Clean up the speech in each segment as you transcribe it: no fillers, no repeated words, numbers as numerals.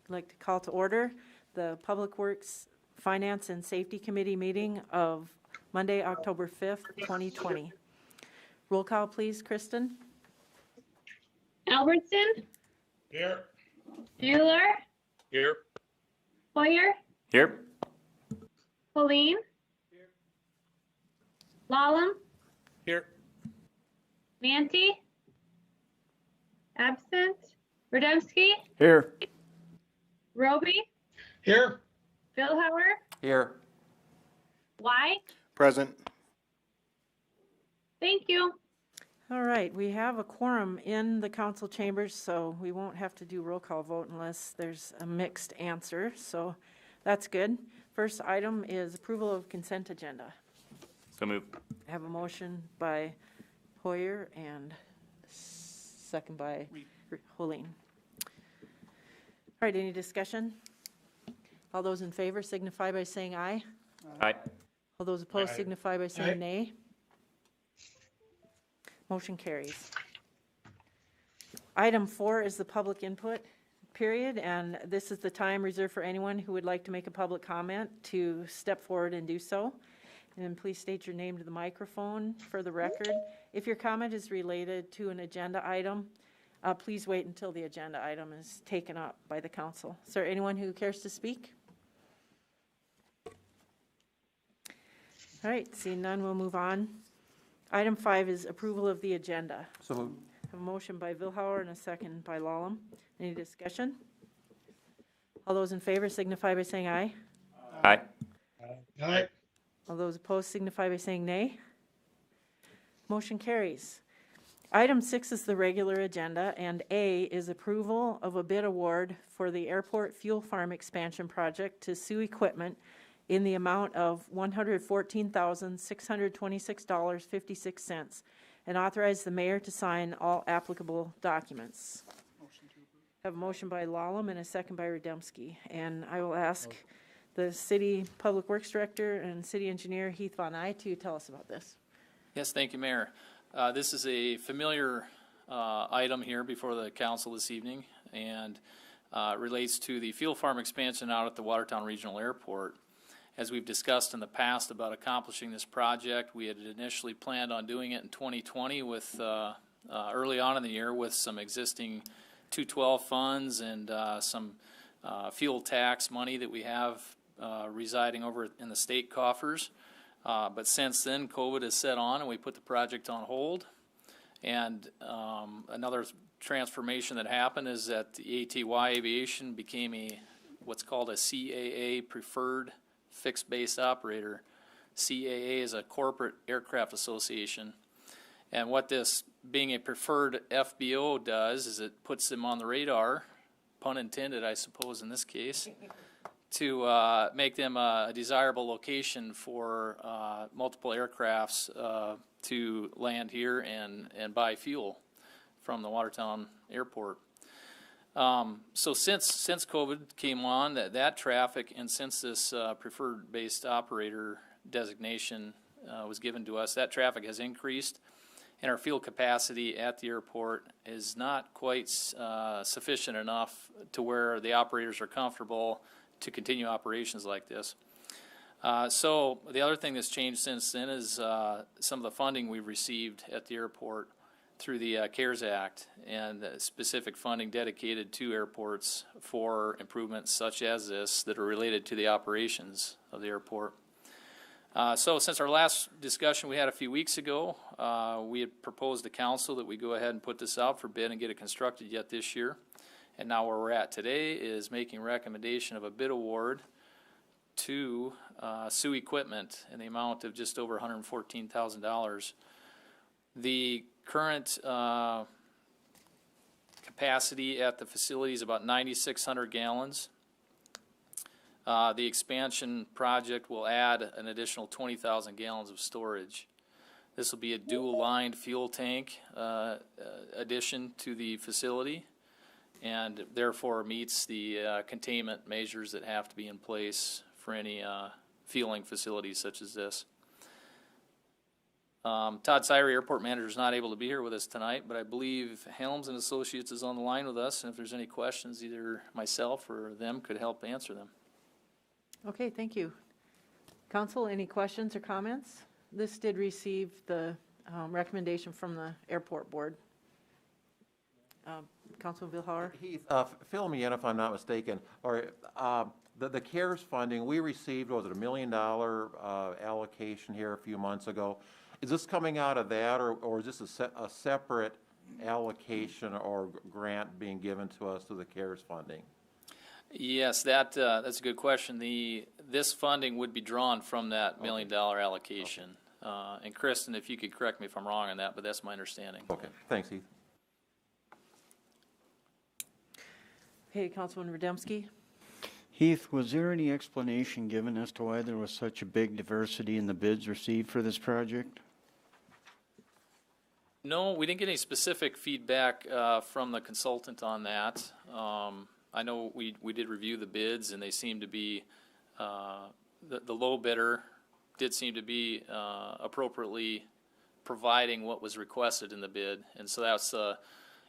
like to call to order the Public Works Finance and Safety Committee meeting of Monday, October 5th, 2020. Roll call, please, Kristen. Albertson, Here. Bueller, Here. Hoyer, Here. Colleen, Lallam, Here. Manti, absent, Rademski, Here. Roby, Here. Billhauer, Here. White. Present. Thank you. All right, we have a quorum in the council chambers, so we won't have to do roll call vote unless there's a mixed answer, so that's good. First item is approval of consent agenda. So move. I have a motion by Hoyer and second by Holeen. All right, any discussion? All those in favor signify by saying aye. Aye. All those opposed Aye. signify by saying Aye. nay. Motion carries. Item 4 is the public input period, and this is the time reserved for anyone who would like to make a public comment to step forward and do so. And please state your name to the microphone for the record. If your comment is related to an agenda item, please wait until the agenda item is taken up by the council. Is there anyone who cares to speak? All right, seeing none, we'll move on. Item 5 is approval of the agenda. So move. I have a motion by Vilhauer and a second by Lallam. Any discussion? All those in favor signify by saying aye. Aye. Aye. All those opposed signify by saying nay. Motion carries. Item 6 is the regular agenda, and A is approval of a bid award for the airport fuel farm expansion project to Sioux Equipment in the amount of $114,626.56, and authorize the mayor to sign all applicable documents. Have a motion by Lallam and a second by Rademski, and I will ask the City Public Works Director and City Engineer Heath Von Eye to tell us about this. Yes, thank you, Mayor. This is a familiar item here before the council this evening, and relates to the fuel farm expansion out at the Watertown Regional Airport. As we've discussed in the past about accomplishing this project, we had initially planned on doing it in 2020 with early on in the year with some existing 212 funds and some fuel tax money that we have residing over in the state coffers. But since then, COVID has set on and we put the project on hold. And another transformation that happened is that the ATY Aviation became what's called a CAA preferred fixed base operator. CAA is a corporate aircraft association. And what this being a preferred FBO does is it puts them on the radar, pun intended, I suppose, in this case, to make them a desirable location for multiple aircrafts to land here and buy fuel from the Watertown Airport. So since COVID came on, that traffic, and since this preferred based operator designation was given to us, that traffic has increased, and our fuel capacity at the airport is not quite sufficient enough to where the operators are comfortable to continue operations like this. So the other thing that's changed since then is some of the funding we've received at the airport through the CARES Act, and specific funding dedicated to airports for improvements such as this that are related to the operations of the airport. So since our last discussion we had a few weeks ago, we had proposed to council that we go ahead and put this out for bid and get it constructed yet this year. And now where we're at today is making recommendation of a bid award to Sioux Equipment in the amount of just over $114,000. The current capacity at the facility is about 9,600 gallons. The expansion project will add an additional 20,000 gallons of storage. This will be a dual-lined fuel tank addition to the facility, and therefore meets the containment measures that have to be in place for any fueling facilities such as this. Todd Syrie, airport manager, is not able to be here with us tonight, but I believe Helms and Associates is on the line with us, and if there's any questions, either myself or them could help answer them. Okay, thank you. Council, any questions or comments? This did receive the recommendation from the airport board. Councilman Billhauer? Heath, fill me in if I'm not mistaken, or, the CARES funding, we received, was it $1 million allocation here a few months ago? Is this coming out of that, or is this a separate allocation or grant being given to us through the CARES funding? Yes, that's a good question. This funding would be drawn from that $1 million allocation. And Kristen, if you could correct me if I'm wrong on that, but that's my understanding. Okay, thanks, Heath. Okay, Councilman Rademski? Heath, was there any explanation given as to why there was such a big diversity in the bids received for this project? No, we didn't get any specific feedback from the consultant on that. I know we did review the bids, and they seem to be, the low bidder did seem to be appropriately providing what was requested in the bid. And so that's,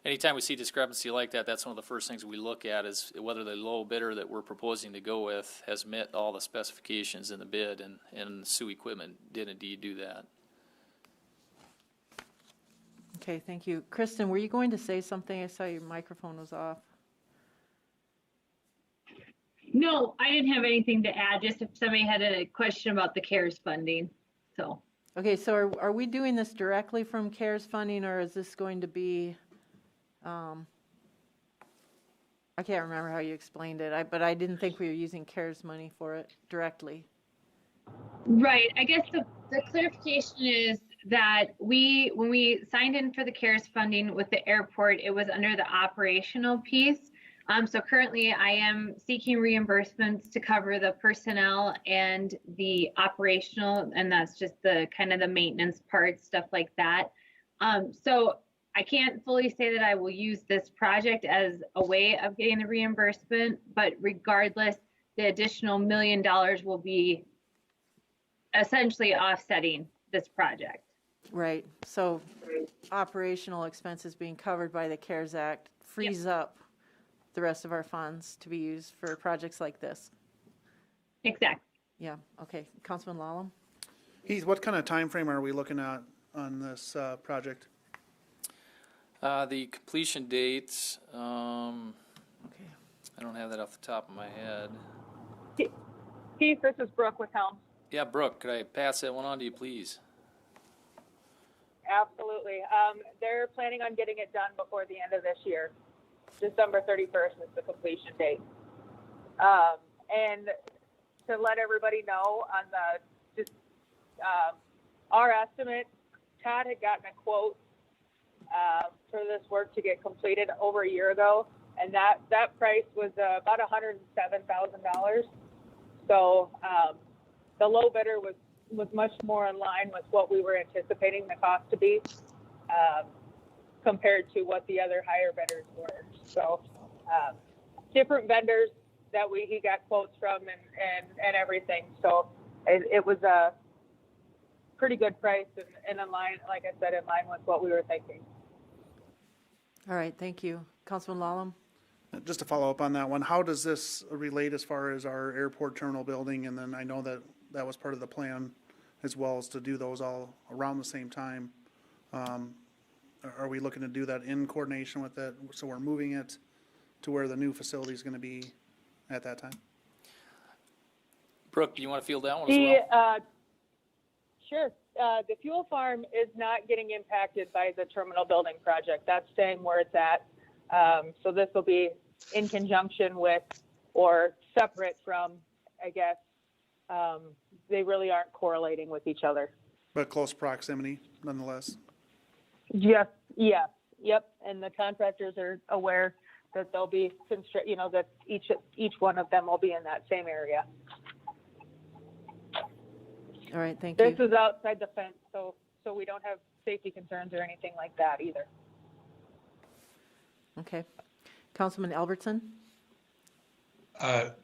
anytime we see discrepancy like that, that's one of the first things we look at is whether the low bidder that we're proposing to go with has met all the specifications in the bid, and Sioux Equipment did indeed do that. Okay, thank you. Kristen, were you going to say something? I saw your microphone was off. No, I didn't have anything to add, just if somebody had a question about the CARES funding, so. Okay, so are we doing this directly from CARES funding, or is this going to be, I can't remember how you explained it, but I didn't think we were using CARES money for it directly. Right, I guess the clarification is that when we signed in for the CARES funding with the airport, it was under the operational piece. So currently I am seeking reimbursements to cover the personnel and the operational, and that's just the kind of the maintenance parts, stuff like that. So I can't fully say that I will use this project as a way of getting the reimbursement, but regardless, the additional $1 million will be essentially offsetting this project. Right, so operational expenses being covered by the CARES Act frees up the rest of our funds to be used for projects like this. Exactly. Yeah, okay. Councilman Lallam? Heath, what kind of time frame are we looking at on this project? The completion dates, Okay. I don't have that off the top of my head. Heath, this is Brooke with Helm. Yeah, Brooke, could I pass that one on to you, please? Absolutely. They're planning on getting it done before the end of this year. December 31st is the completion date. And to let everybody know on our estimate, Todd had gotten a quote for this work to get completed over a year ago, and that price was about $107,000. So the low bidder was much more in line with what we were anticipating the cost to be compared to what the other higher bidders were. So different vendors that he got quotes from and everything. So it was a pretty good price and in line, like I said, in line with what we were thinking. All right, thank you. Councilman Lallam? Just to follow up on that one, how does this relate as far as our airport terminal building? And then I know that was part of the plan as well, as to do those all around the same time. Are we looking to do that in coordination with it? So we're moving it to where the new facility is going to be at that time? Brooke, do you want to field that one as well? Sure. The fuel farm is not getting impacted by the terminal building project. That's staying where it's at. So this will be in conjunction with or separate from, I guess. They really aren't correlating with each other. But close proximity nonetheless. Yep. And the contractors are aware that they'll be that each one of them will be in that same area. All right, thank you. This is outside the fence, so we don't have safety concerns or anything like that either. Okay. Councilman Albertson?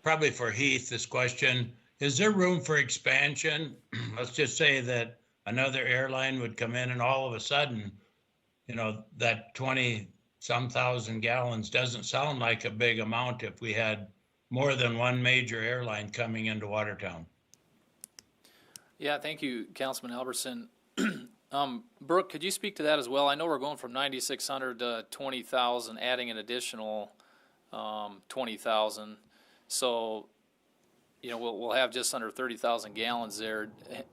Probably for Heath, this question. Is there room for expansion? Let's just say that another airline would come in and all of a sudden, that 20-some thousand gallons doesn't sound like a big amount if we had more than one major airline coming into Watertown. Yeah, thank you, Councilman Albertson. Brooke, could you speak to that as well? I know we're going from 9,600 to 20,000, adding an additional 20,000. So, we'll have just under 30,000 gallons there.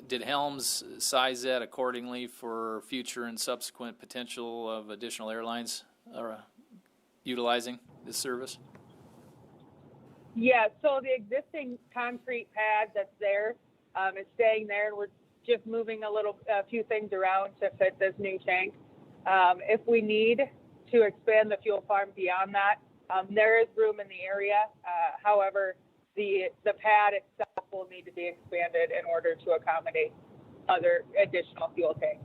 Did Helms size that accordingly for future and subsequent potential of additional airlines utilizing this service? Yeah, so the existing concrete pad that's there is staying there, and we're just moving a few things around to fit this new tank. If we need to expand the fuel farm beyond that, there is room in the area. However, the pad itself will need to be expanded in order to accommodate other additional fuel tanks.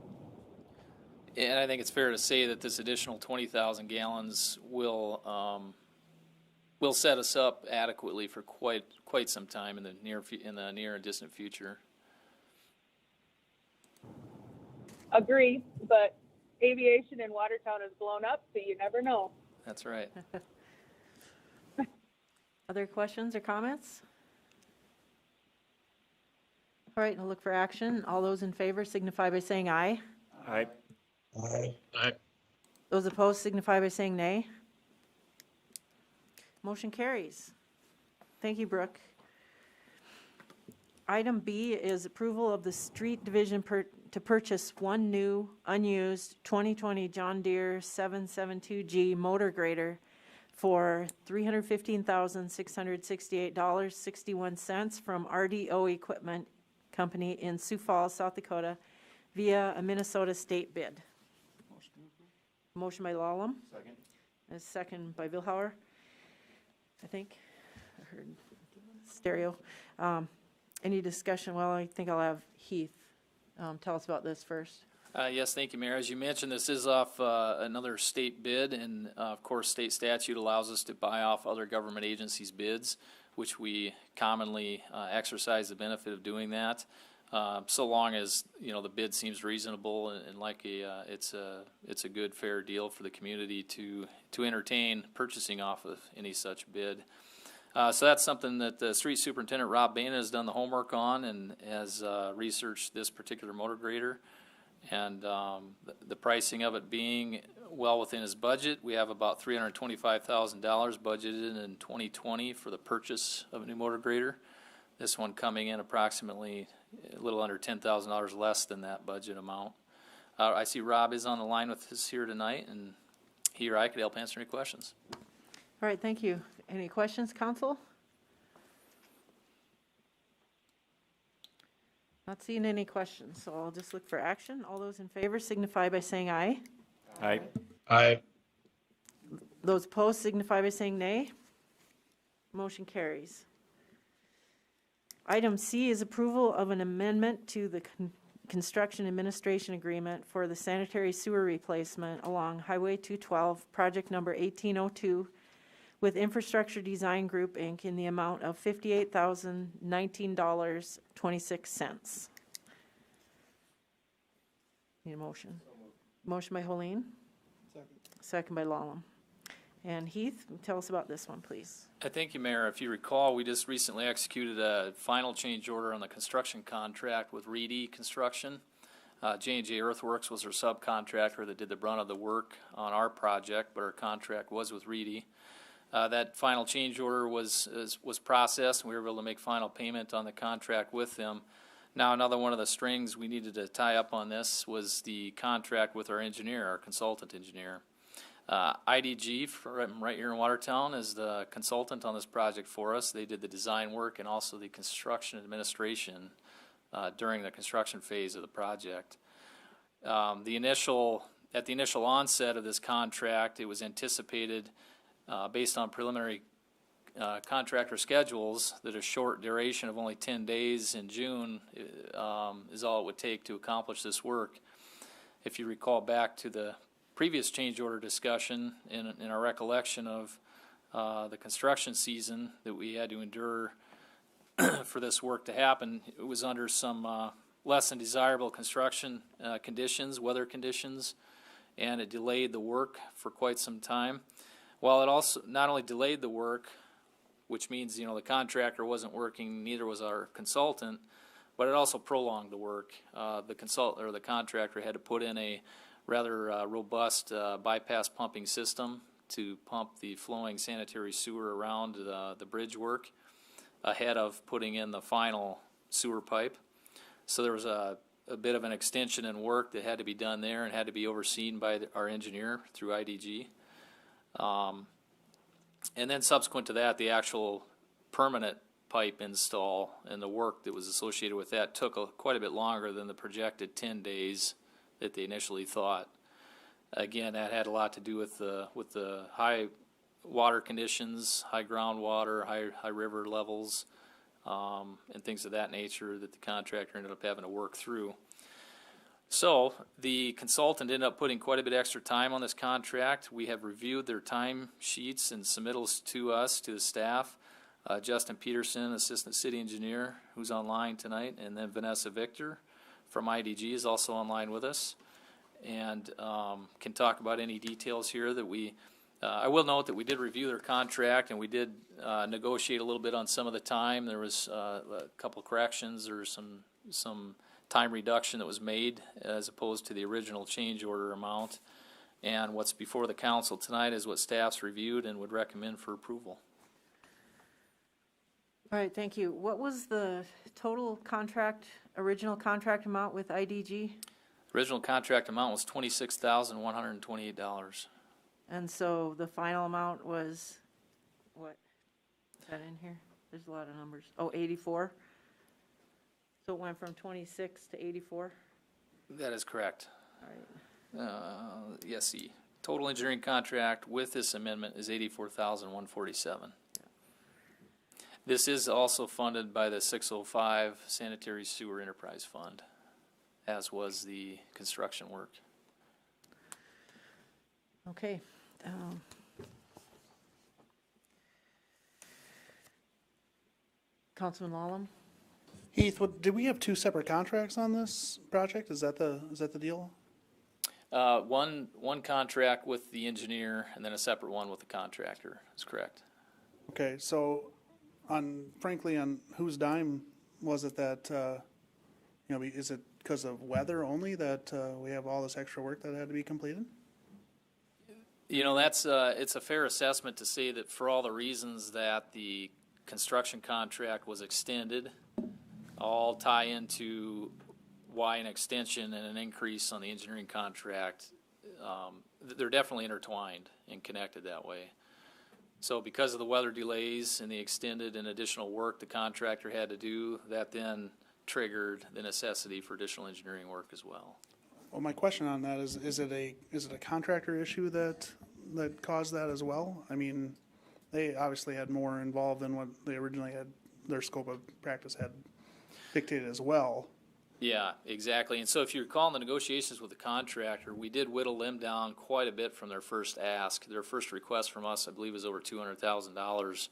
And I think it's fair to say that this additional 20,000 gallons will set us up adequately for quite some time in the near and distant future. Agree, but aviation in Watertown has blown up, so you never know. That's right. Other questions or comments? All right, I'll look for action. All those in favor signify by saying aye. Aye. Aye. Those opposed signify by saying nay. Motion carries. Thank you, Brooke. Item B is approval of the street division to purchase one new unused 2020 John Deere 772G motor grader for $315,668.61 from RDO Equipment Company in Sioux Falls, South Dakota, via a Minnesota state bid. Motion by Lallam. Second. A second by Vilhauer. I think I heard stereo. Any discussion? Well, I think I'll have Heath tell us about this first. Yes, thank you, Mayor. As you mentioned, this is off another state bid, and of course, state statute allows us to buy off other government agencies' bids, which we commonly exercise the benefit of doing that, so long as the bid seems reasonable and like it's a good, fair deal for the community to entertain purchasing off of any such bid. So that's something that the Street Superintendent Rob Bain has done the homework on and has researched this particular motor grader. And the pricing of it being well within his budget, we have about $325,000 budgeted in 2020 for the purchase of a new motor grader. This one coming in approximately a little under $10,000 less than that budget amount. I see Rob is on the line with us here tonight, and he or I could help answer any questions. All right, thank you. Any questions, council? Not seeing any questions, so I'll just look for action. All those in favor signify by saying aye. Aye. Aye. Those opposed signify by saying nay. Motion carries. Item C is approval of an amendment to the construction administration agreement for the sanitary sewer replacement along Highway 212, project number 1802, with Infrastructure Design Group, Inc. in the amount of $58,019.26. Need a motion? Motion by Helene. Second by Lallam. And Heath, tell us about this one, please. Thank you, Mayor. If you recall, we just recently executed a final change order on the construction contract with Reedy Construction. J&J Earthworks was our subcontractor that did the brunt of the work on our project, but our contract was with Reedy. That final change order was processed, and we were able to make final payment on the contract with them. Now, another one of the strings we needed to tie up on this was the contract with our engineer, our consultant engineer. IDG from right here in Watertown is the consultant on this project for us. They did the design work and also the construction administration during the construction phase of the project. At the initial onset of this contract, it was anticipated based on preliminary contractor schedules that a short duration of only 10 days in June is all it would take to accomplish this work. If you recall back to the previous change order discussion in our recollection of the construction season that we had to endure for this work to happen, it was under some less than desirable construction conditions, weather conditions, and it delayed the work for quite some time. While it also not only delayed the work, which means, you know, the contractor wasn't working, neither was our consultant, but it also prolonged the work. The contractor had to put in a rather robust bypass pumping system to pump the flowing sanitary sewer around the bridge work ahead of putting in the final sewer pipe. So there was a bit of an extension in work that had to be done there and had to be overseen by our engineer through IDG. And then subsequent to that, the actual permanent pipe install and the work that was associated with that took quite a bit longer than the projected 10 days that they initially thought. Again, that had a lot to do with the high water conditions, high groundwater, high river levels, and things of that nature that the contractor ended up having to work through. So the consultant ended up putting quite a bit extra time on this contract. We have reviewed their time sheets and submittals to us, to the staff. Justin Peterson, Assistant City Engineer, who's online tonight, and then Vanessa Victor from IDG is also online with us, and can talk about any details here that we I will note that we did review their contract, and we did negotiate a little bit on some of the time. There was a couple of corrections or some time reduction that was made as opposed to the original change order amount. And what's before the council tonight is what staff's reviewed and would recommend for approval. All right, thank you. What was the total contract, original contract amount with IDG? Original contract amount was $26,128. And so the final amount was, what? Is that in here? There's a lot of numbers. Oh, 84? So it went from 26 to 84? That is correct. All right. Yes, the total engineering contract with this amendment is $84,147. This is also funded by the 605 Sanitary Sewer Enterprise Fund, as was the construction work. Okay. Councilman Lallam? Heath, did we have two separate contracts on this project? Is that the deal? One contract with the engineer and then a separate one with the contractor. That's correct. Okay, so frankly, on whose dime was it that, is it because of weather only that we have all this extra work that had to be completed? You know, it's a fair assessment to say that for all the reasons that the construction contract was extended, all tie into why an extension and an increase on the engineering contract. They're definitely intertwined and connected that way. So because of the weather delays and the extended and additional work the contractor had to do, that then triggered the necessity for additional engineering work as well. Well, my question on that is it a contractor issue that caused that as well? I mean, they obviously had more involved than what they originally had, their scope of practice had dictated as well. Yeah, exactly. And so if you recall in the negotiations with the contractor, we did whittle them down quite a bit from their first ask. Their first request from us, I believe, was over $200,000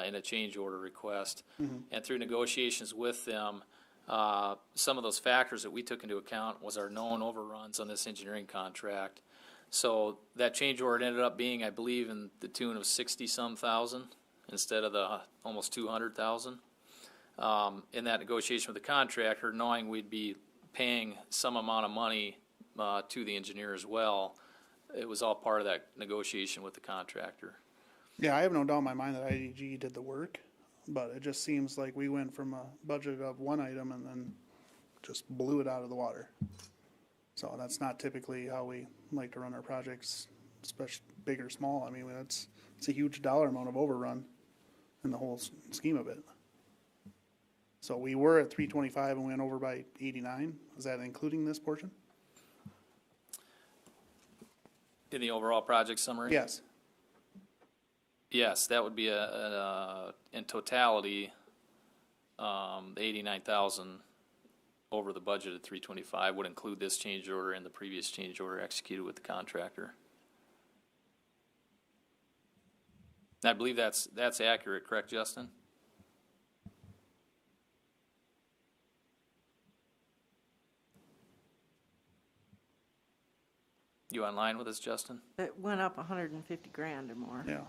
in a change order request. Mm-hmm. And through negotiations with them, some of those factors that we took into account was our known overruns on this engineering contract. So that change order ended up being, I believe, in the tune of 60-some thousand instead of the almost 200,000. In that negotiation with the contractor, knowing we'd be paying some amount of money to the engineer as well, it was all part of that negotiation with the contractor. Yeah, I have no doubt in my mind that IDG did the work, but it just seems like we went from a budget of one item and then just blew it out of the water. So that's not typically how we like to run our projects, especially big or small. I mean, it's a huge dollar amount of overrun in the whole scheme of it. So we were at 325 and went over by 89. Is that including this portion? In the overall project summary? Yes. Yes, that would be in totality, 89,000 over the budget at 325 would include this change order and the previous change order executed with the contractor. And I believe that's accurate, correct, Justin? You online with us, Justin? It went up 150 grand or more. Yeah.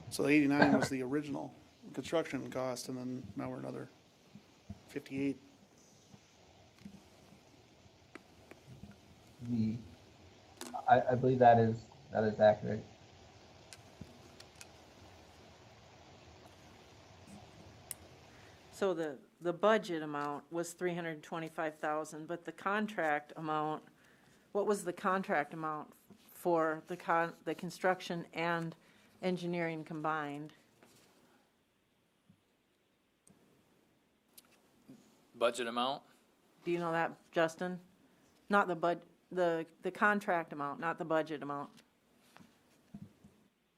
So the 89 was the original construction cost, and then now we're another 58. I believe that is accurate. So the budget amount was 325,000, but the contract amount, what was the contract amount for the construction and engineering combined? Budget amount? Do you know that, Justin? Not the contract amount, not the budget amount.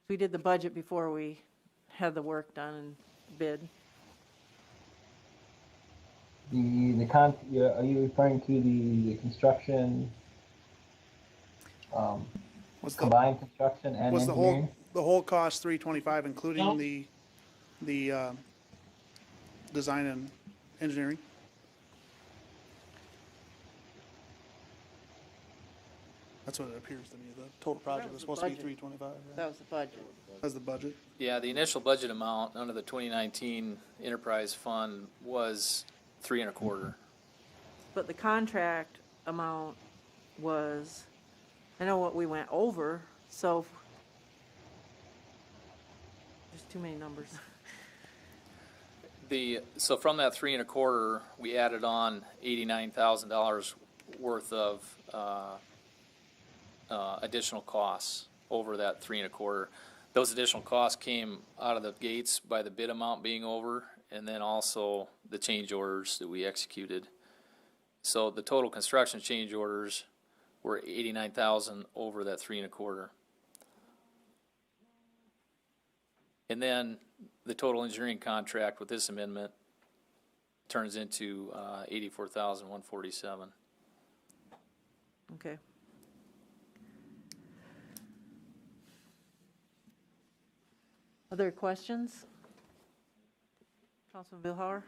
We did the budget before we had the work done and bid. Are you referring to the construction, Was the, combined construction and was engineering? the whole cost 325, including the design and engineering? That's what it appears to me. The total project was supposed to be 325. Right? That was the budget. That's the budget. Yeah, the initial budget amount under the 2019 enterprise fund was 3.25. But the contract amount was, I know what we went over, so there's too many numbers. So from that 3.25, we added on $89,000 worth of additional costs over that 3.25. Those additional costs came out of the gates by the bid amount being over, and then also the change orders that we executed. So the total construction change orders were $89,000 over that 3.25. And then the total engineering contract with this amendment turns into $84,147. Okay. Other questions? Councilman Billhauer?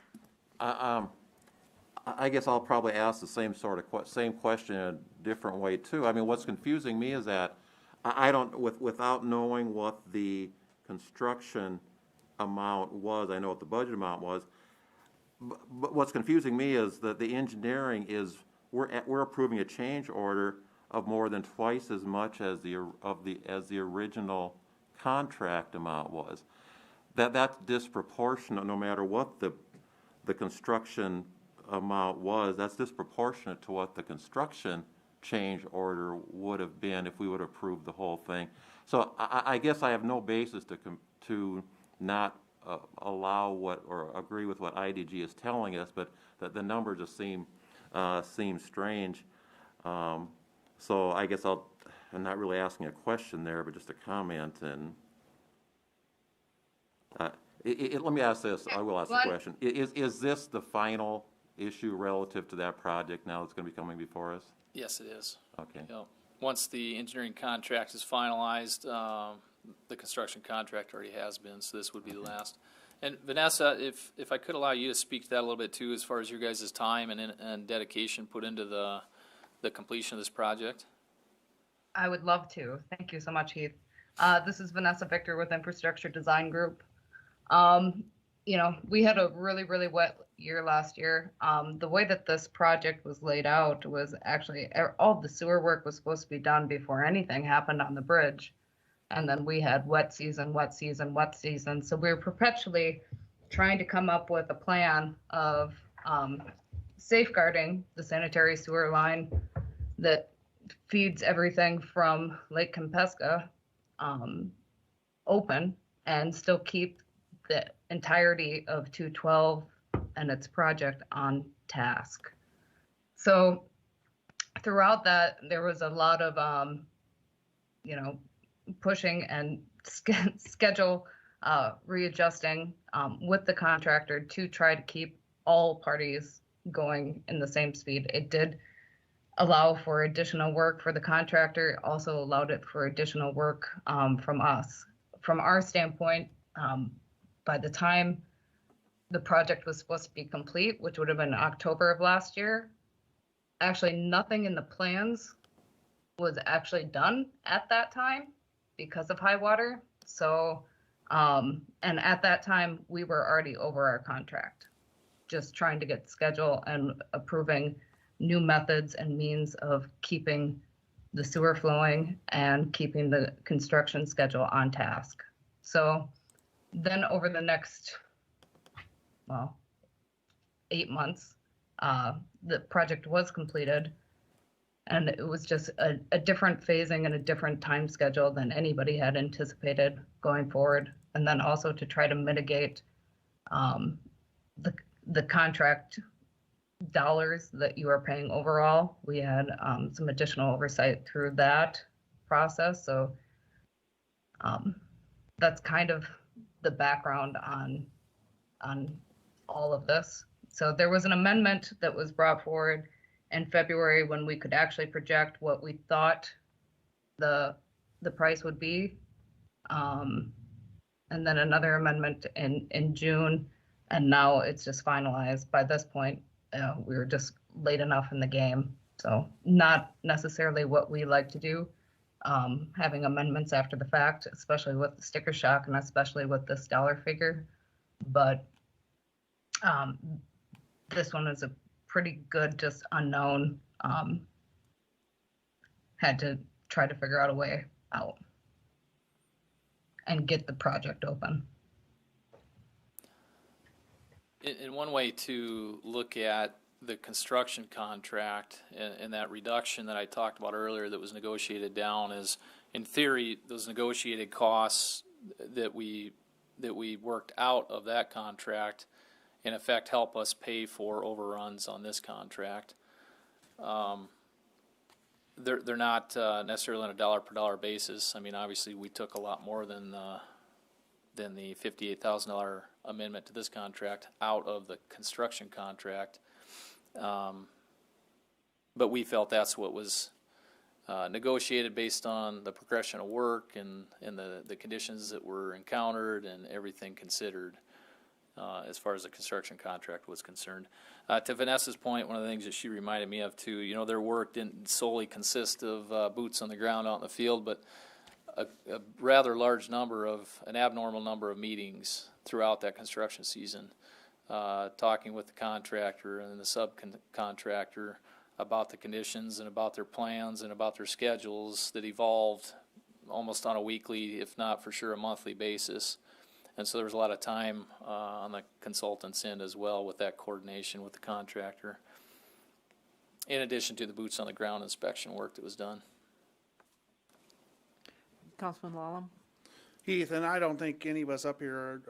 I guess I'll probably ask the same sort of same question in a different way too. I mean, what's confusing me is that I don't, without knowing what the construction amount was, I know what the budget amount was, but what's confusing me is that the engineering is, we're approving a change order of more than twice as much as the original contract amount was. That's disproportionate, no matter what the construction amount was. That's disproportionate to what the construction change order would have been if we would have approved the whole thing. So I guess I have no basis to not allow or agree with what IDG is telling us, but that the numbers just seem strange. So I guess I'm not really asking a question there, but just a comment. And let me ask this. I will ask the question. Is this the final issue relative to that project now that's going to be coming before us? Yes, it is. Okay. Yep. Once the engineering contract is finalized, the construction contract already has been, so this would be the last. And Vanessa, if I could allow you to speak to that a little bit too, as far as your guys' time and dedication put into the completion of this project. I would love to. Thank you so much, Heath. This is Vanessa Victor with Infrastructure Design Group. We had a really, really wet year last year. The way that this project was laid out was actually all the sewer work was supposed to be done before anything happened on the bridge. And then we had wet season, wet season, wet season. So we were perpetually trying to come up with a plan of safeguarding the sanitary sewer line that feeds everything from Lake Kempesca open and still keep the entirety of 212 and its project on task. So throughout that, there was a lot of, pushing and schedule readjusting with the contractor to try to keep all parties going in the same speed. It did allow for additional work for the contractor, also allowed it for additional work from us. From our standpoint, by the time the project was supposed to be complete, which would have been October of last year, actually nothing in the plans was actually done at that time because of high water. So, and at that time, we were already over our contract, just trying to get schedule and approving new methods and means of keeping the sewer flowing and keeping the construction schedule on task. So then over the next, well, 8 months, the project was completed, and it was just a different phasing and a different time schedule than anybody had anticipated going forward. And then also to try to mitigate the contract dollars that you are paying overall. We had some additional oversight through that process. So that's kind of the background on all of this. So there was an amendment that was brought forward in February when we could actually project what we thought the price would be. And then another amendment in June, and now it's just finalized. By this point, we were just late enough in the game. So not necessarily what we like to do, having amendments after the fact, especially with the sticker shock and especially with this dollar figure. But this one is a pretty good, just unknown. Had to try to figure out a way out and get the project open. In one way to look at the construction contract and that reduction that I talked about earlier that was negotiated down is, in theory, those negotiated costs that we worked out of that contract in effect help us pay for overruns on this contract. They're not necessarily on a dollar per dollar basis. I mean, obviously we took a lot more than the $58,000 amendment to this contract out of the construction contract. But we felt that's what was negotiated based on the progression of work and the conditions that were encountered and everything considered as far as the construction contract was concerned. To Vanessa's point, one of the things that she reminded me of too, you know, their work didn't solely consist of boots on the ground out in the field, but a rather large number of, an abnormal number of meetings throughout that construction season, talking with the contractor and the subcontractor about the conditions and about their plans and about their schedules that evolved almost on a weekly, if not for sure a monthly basis. And so there was a lot of time on the consultant's end as well with that coordination with the contractor, in addition to the boots on the ground inspection work that was done. Councilman Lallam? Heath, and I don't think any of us up here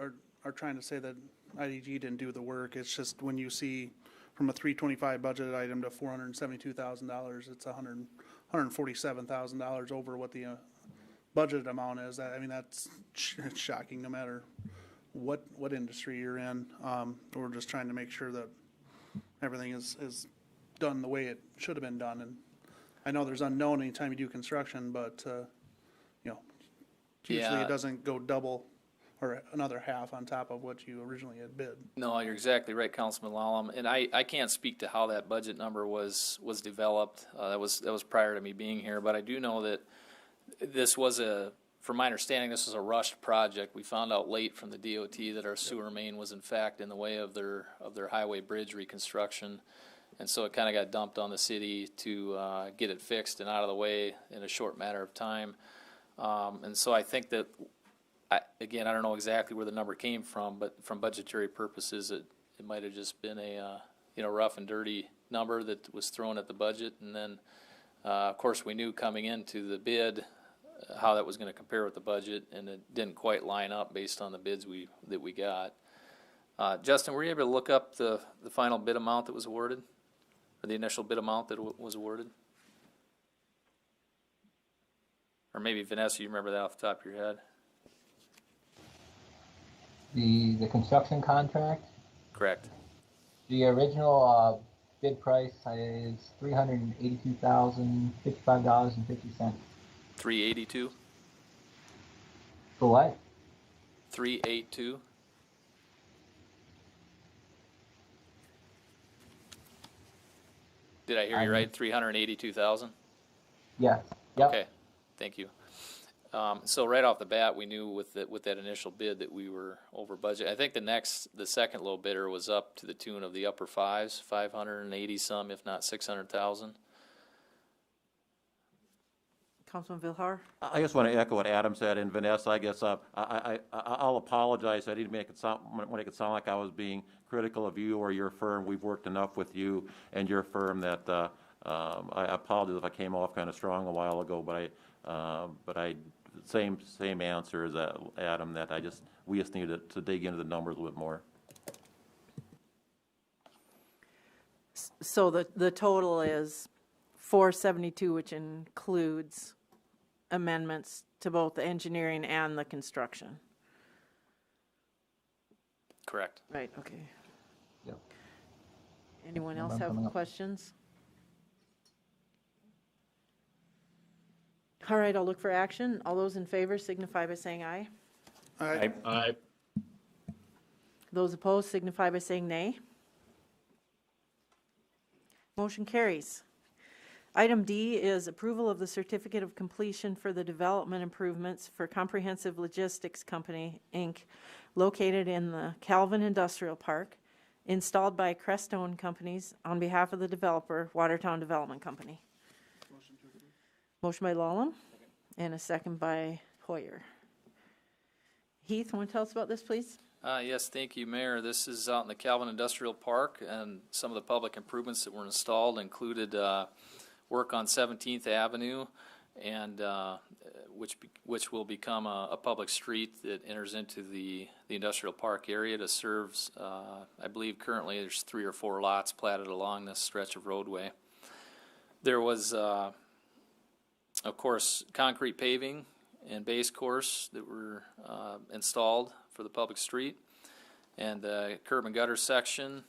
are trying to say that IDG didn't do the work. It's just when you see from a $325 budgeted item to $472,000, it's $147,000 over what the budgeted amount is. I mean, that's shocking no matter what industry you're in. We're just trying to make sure that everything is done the way it should have been done. And I know there's unknown anytime you do construction, but you know, usually it doesn't go double or another half on top of what you originally had bid. No, you're exactly right, Councilman Lallam. And I can't speak to how that budget number was developed. That was prior to me being here, but I do know that this was from my understanding, this was a rushed project. We found out late from the DOT that our sewer main was in fact in the way of their highway bridge reconstruction. And so it kind of got dumped on the city to get it fixed and out of the way in a short matter of time. And so I think that, again, I don't know exactly where the number came from, but from budgetary purposes, it might have just been a rough and dirty number that was thrown at the budget. And then, of course, we knew coming into the bid how that was going to compare with the budget, and it didn't quite line up based on the bids that we got. Justin, were you able to look up the final bid amount that was awarded, or the initial bid amount that was awarded? Or maybe Vanessa, you remember that off the top of your head? The construction contract? Correct. The original bid price is $382,055.50. 382. For what? 382. Did I hear you right? 382,000. Yes. Yep. Okay, thank you. So right off the bat, we knew with that initial bid that we were over budget. I think the second low bidder was up to the tune of the upper fives, 580 some, if not 600,000. Councilman Vilhar? I just want to echo what Adam said, and Vanessa, I guess I'll apologize. I didn't make it sound like I was being critical of you or your firm. We've worked enough with you and your firm that I apologize if I came off kind of strong a while ago, but same answer as Adam, that we just needed to dig into the numbers a little bit more. So the total is 472, which includes amendments to both the engineering and the construction. Correct. Right, okay. Yep. Anyone else have questions? All right, I'll look for action. All those in favor signify by saying aye. Aye. Aye. Those opposed signify by saying nay. Motion carries. Item D is approval of the certificate of completion for the development improvements for Comprehensive Logistics Company, Inc., located in the Calvin Industrial Park, installed by Crestone Companies on behalf of the developer, Watertown Development Company. Motion by Lallam and a second by Hoyer. Heath, want to tell us about this, please? Yes, thank you, Mayor. This is out in the Calvin Industrial Park, and some of the public improvements that were installed included work on 17th Avenue, and which will become a public street that enters into the industrial park area to serve, I believe currently there's 3 or 4 lots platted along this stretch of roadway. There was, of course, concrete paving and base course that were installed for the public street, and the curb and gutter section,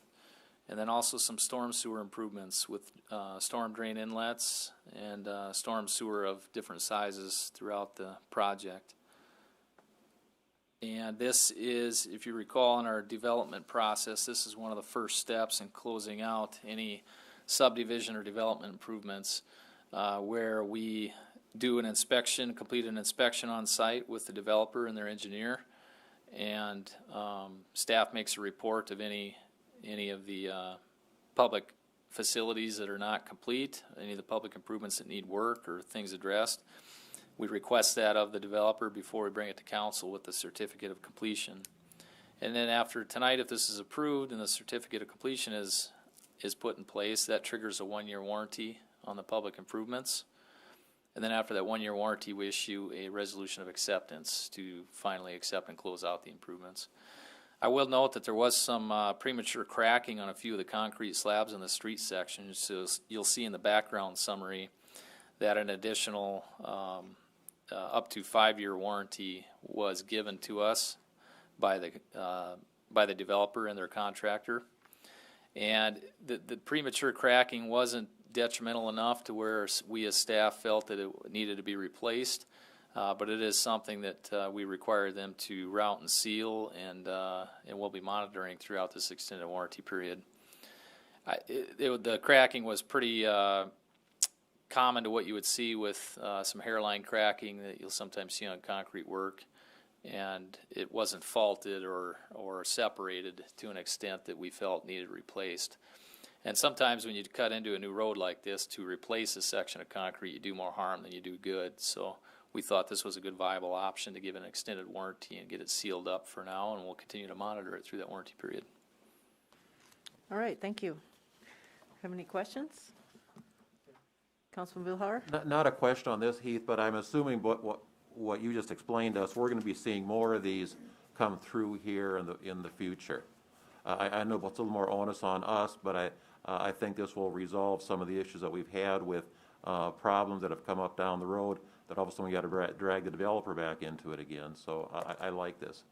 and then also some storm sewer improvements with storm drain inlets and storm sewer of different sizes throughout the project. And this is, if you recall, in our development process, this is one of the first steps in closing out any subdivision or development improvements where we do an inspection, complete an inspection on site with the developer and their engineer, and staff makes a report of any of the public facilities that are not complete, any of the public improvements that need work or things addressed. We request that of the developer before we bring it to council with the certificate of completion. And then after tonight, if this is approved and the certificate of completion is put in place, that triggers a 1-year warranty on the public improvements. And then after that 1-year warranty, we issue a resolution of acceptance to finally accept and close out the improvements. I will note that there was some premature cracking on a few of the concrete slabs in the street section, so you'll see in the background summary that an additional up to 5-year warranty was given to us by the developer and their contractor. And the premature cracking wasn't detrimental enough to where we as staff felt that it needed to be replaced. But it is something that we require them to route and seal, and we'll be monitoring throughout this extended warranty period. The cracking was pretty common to what you would see with some hairline cracking that you'll sometimes see on concrete work, and it wasn't faulted or separated to an extent that we felt needed replaced. And sometimes when you cut into a new road like this to replace a section of concrete, you do more harm than you do good. So we thought this was a good viable option to give an extended warranty and get it sealed up for now, and we'll continue to monitor it through that warranty period. All right, thank you. Have any questions? Councilman Vilhar? Not a question on this, Heath, but I'm assuming what you just explained to us, we're going to be seeing more of these come through here in the future. I know it's a little more onus on us, but I think this will resolve some of the issues that we've had with problems that have come up down the road, that all of a sudden we got to drag the developer back into it again. So I like this.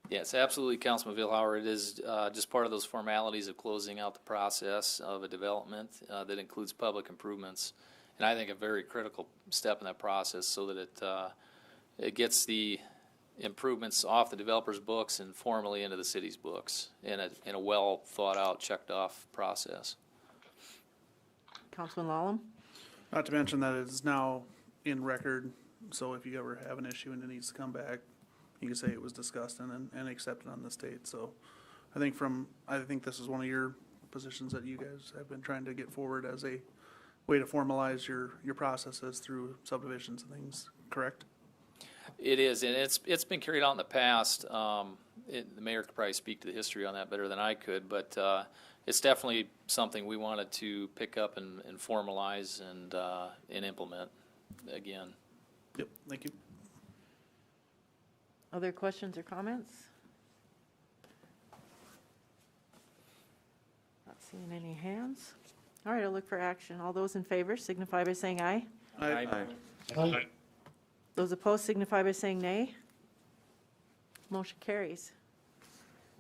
Yes, absolutely, Councilman Vilhauer. It is just part of those formalities of closing out the process of a development that includes public improvements, and I think a very critical step in that process, so that it gets the improvements off the developer's books and formally into the city's books in a well thought out, checked off process. Councilman Lallam? Not to mention that it is now in record, so if you ever have an issue and it needs to come back, you can say it was discussed and accepted on the state. So I think this is one of your positions that you guys have been trying to get forward as a way to formalize your processes through subdivisions and things, correct? It is, and it's been carried out in the past. The mayor could probably speak to the history on that better than I could, but it's definitely something we wanted to pick up and formalize and implement again. Yep, thank you. Other questions or comments? Not seeing any hands. All right, I'll look for action. All those in favor signify by saying aye. Aye. Aye. Those opposed signify by saying nay. Motion carries.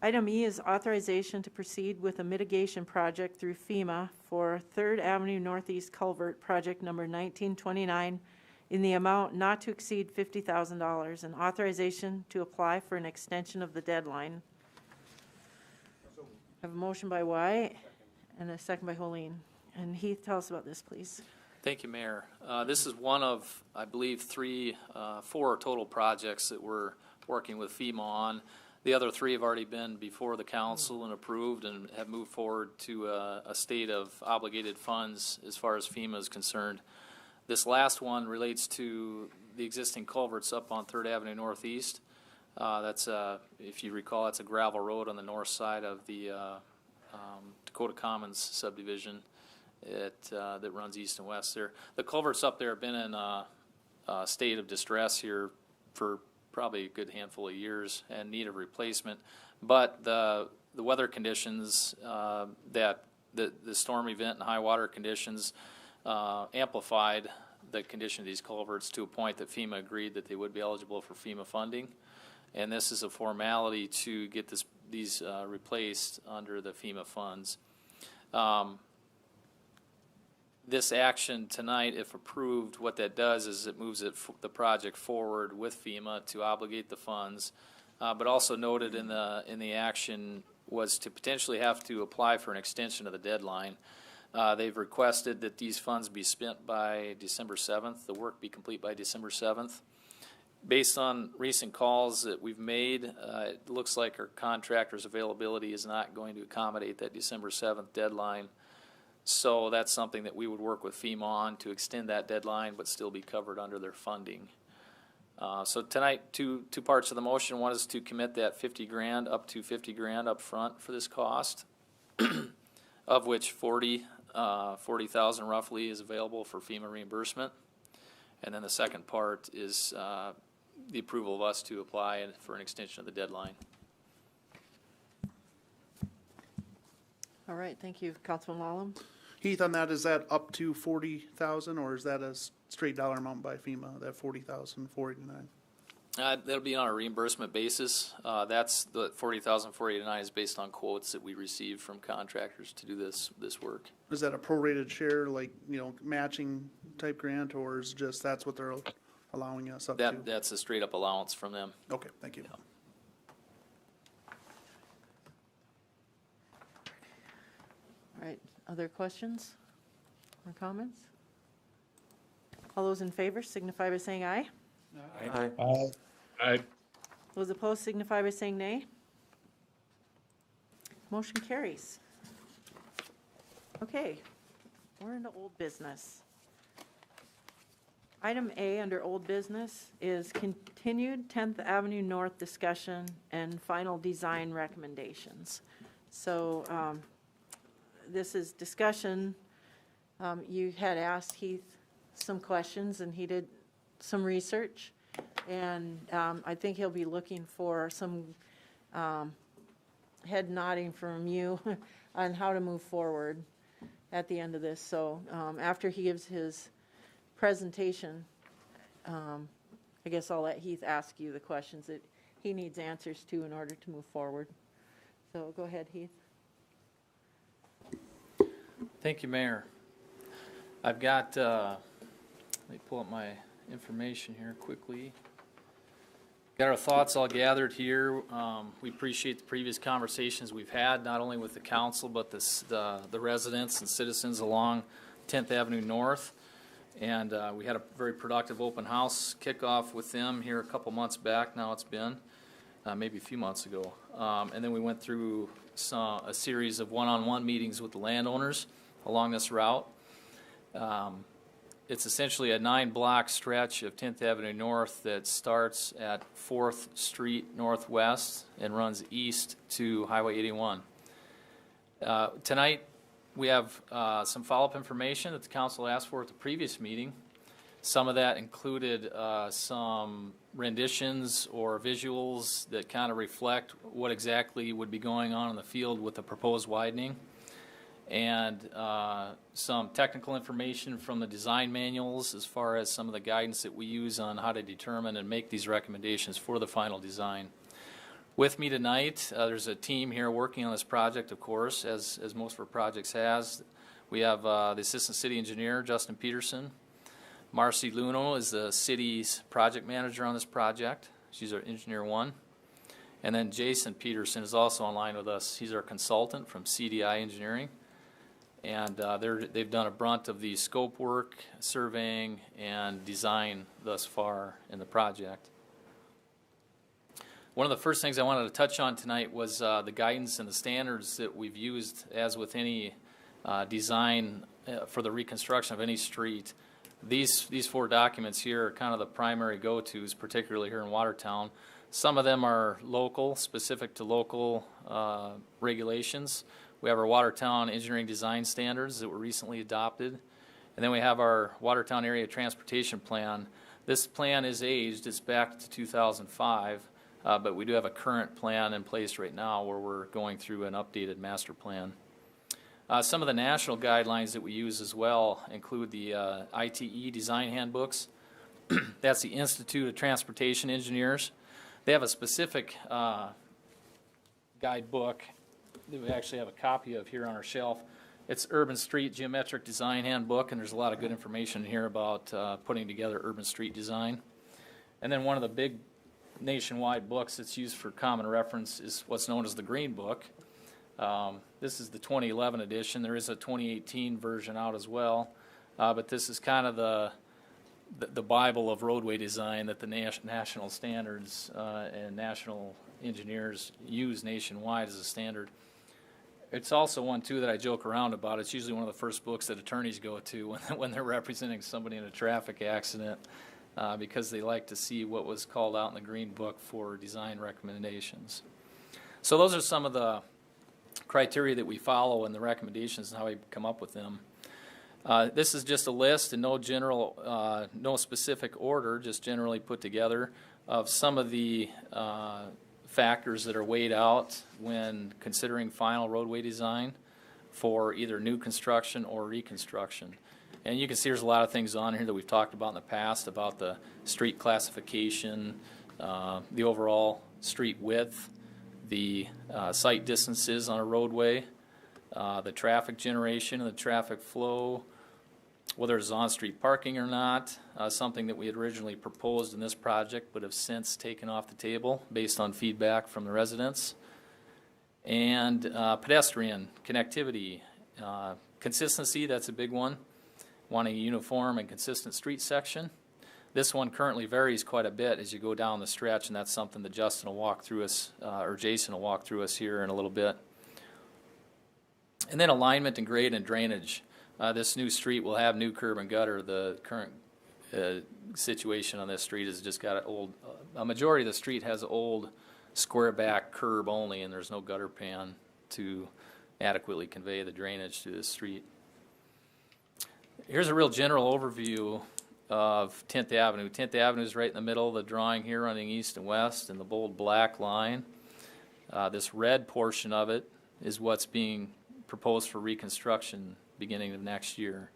Item E is authorization to proceed with a mitigation project through FEMA for 3rd Avenue Northeast Culvert Project number 1929 in the amount not to exceed $50,000 and authorization to apply for an extension of the deadline. I have a motion by White and a second by Holleen. And Heath, tell us about this, please. Thank you, Mayor. This is one of, I believe, 4 total projects that we're working with FEMA on. The other 3 have already been before the council and approved and have moved forward to a state of obligated funds as far as FEMA is concerned. This last one relates to the existing culverts up on 3rd Avenue Northeast. That's, if you recall, that's a gravel road on the north side of the Dakota Commons subdivision that runs east and west there. The culverts up there have been in a state of distress here for probably a good handful of years and need a replacement. But the weather conditions that the storm event and high water conditions amplified the condition of these culverts to a point that FEMA agreed that they would be eligible for FEMA funding. And this is a formality to get these replaced under the FEMA funds. This action tonight, if approved, what that does is it moves the project forward with FEMA to obligate the funds, but also noted in the action was to potentially have to apply for an extension of the deadline. They've requested that these funds be spent by December 7th, the work be complete by December 7th. Based on recent calls that we've made, it looks like our contractor's availability is not going to accommodate that December 7th deadline. So that's something that we would work with FEMA on to extend that deadline but still be covered under their funding. So tonight, two parts of the motion. One is to commit that $50,000 up to $50,000 up front for this cost, of which $40,000 roughly is available for FEMA reimbursement. And then the second part is the approval of us to apply for an extension of the deadline. All right, thank you, Councilman Lallam. Heath, on that, is that up to 40,000 or is that a straight dollar amount by FEMA, that 40,489? That'll be on a reimbursement basis. That's the $40,489 is based on quotes that we received from contractors to do this work. Is that a prorated share, like, matching type grant, or is just that's what they're allowing us up to? That's a straight up allowance from them. Okay, thank you. Yeah. All right, other questions or comments? All those in favor signify by saying aye. Aye. Aye. Aye. Those opposed signify by saying nay. Motion carries. Okay, we're into old business. Item A under old business is continued 10th Avenue North discussion and final design recommendations. So this is discussion. You had asked Heath some questions and he did some research. And I think he'll be looking for some head nodding from you on how to move forward at the end of this. So after he gives his presentation, I guess I'll let Heath ask you the questions that he needs answers to in order to move forward. So go ahead, Heath. Thank you, Mayor. I've got, let me pull up my information here quickly. Got our thoughts all gathered here. We appreciate the previous conversations we've had, not only with the council, but the residents and citizens along 10th Avenue North. And we had a very productive open house kickoff with them here a couple months back. Now it's been maybe a few months ago. And then we went through a series of one-on-one meetings with the landowners along this route. It's essentially a 9-block stretch of 10th Avenue North that starts at 4th Street Northwest and runs east to Highway 81. Tonight, we have some follow-up information that the council asked for at the previous meeting. Some of that included some renditions or visuals that kind of reflect what exactly would be going on in the field with the proposed widening, and some technical information from the design manuals as far as some of the guidance that we use on how to determine and make these recommendations for the final design. With me tonight, there's a team here working on this project, of course, as most of our projects has. We have the Assistant City Engineer, Justin Peterson. Marcy Luno is the city's project manager on this project. She's our Engineer 1. And then Jason Peterson is also online with us. He's our consultant from CDI Engineering. And they've done a brunt of the scope work, surveying, and design thus far in the project. One of the first things I wanted to touch on tonight was the guidance and the standards that we've used, as with any design for the reconstruction of any street. These 4 documents here are kind of the primary go-tos, particularly here in Watertown. Some of them are local, specific to local regulations. We have our Watertown Engineering Design Standards that were recently adopted. And then we have our Watertown Area Transportation Plan. This plan is aged. It's back to 2005. But we do have a current plan in place right now where we're going through an updated master plan. Some of the national guidelines that we use as well include the ITE design handbooks. That's the Institute of Transportation Engineers. They have a specific guidebook that we actually have a copy of here on our shelf. It's Urban Street Geometric Design Handbook, and there's a lot of good information here about putting together urban street design. And then one of the big nationwide books that's used for common reference is what's known as the Green Book. This is the 2011 edition. There is a 2018 version out as well, but this is kind of the Bible of roadway design that the national standards and national engineers use nationwide as a standard. It's also one, too, that I joke around about. It's usually one of the first books that attorneys go to when they're representing somebody in a traffic accident, because they like to see what was called out in the Green Book for design recommendations. So those are some of the criteria that we follow and the recommendations and how we come up with them. This is just a list in no specific order, just generally put together, of some of the factors that are weighed out when considering final roadway design for either new construction or reconstruction. And you can see there's a lot of things on here that we've talked about in the past about the street classification, the overall street width, the sight distances on a roadway, the traffic generation and the traffic flow, whether it's on-street parking or not, something that we had originally proposed in this project but have since taken off the table based on feedback from the residents. And pedestrian connectivity, consistency, that's a big one. Wanting a uniform and consistent street section. This one currently varies quite a bit as you go down the stretch, and that's something that Justin will walk through us, or Jason will walk through us here in a little bit. And then alignment and grade and drainage. This new street will have new curb and gutter. The current situation on this street has just got a majority of the street has old square back curb only, and there's no gutter pan to adequately convey the drainage to the street. Here's a real general overview of 10th Avenue. 10th Avenue is right in the middle of the drawing here, running east and west, and the bold black line. This red portion of it is what's being proposed for reconstruction beginning of next year.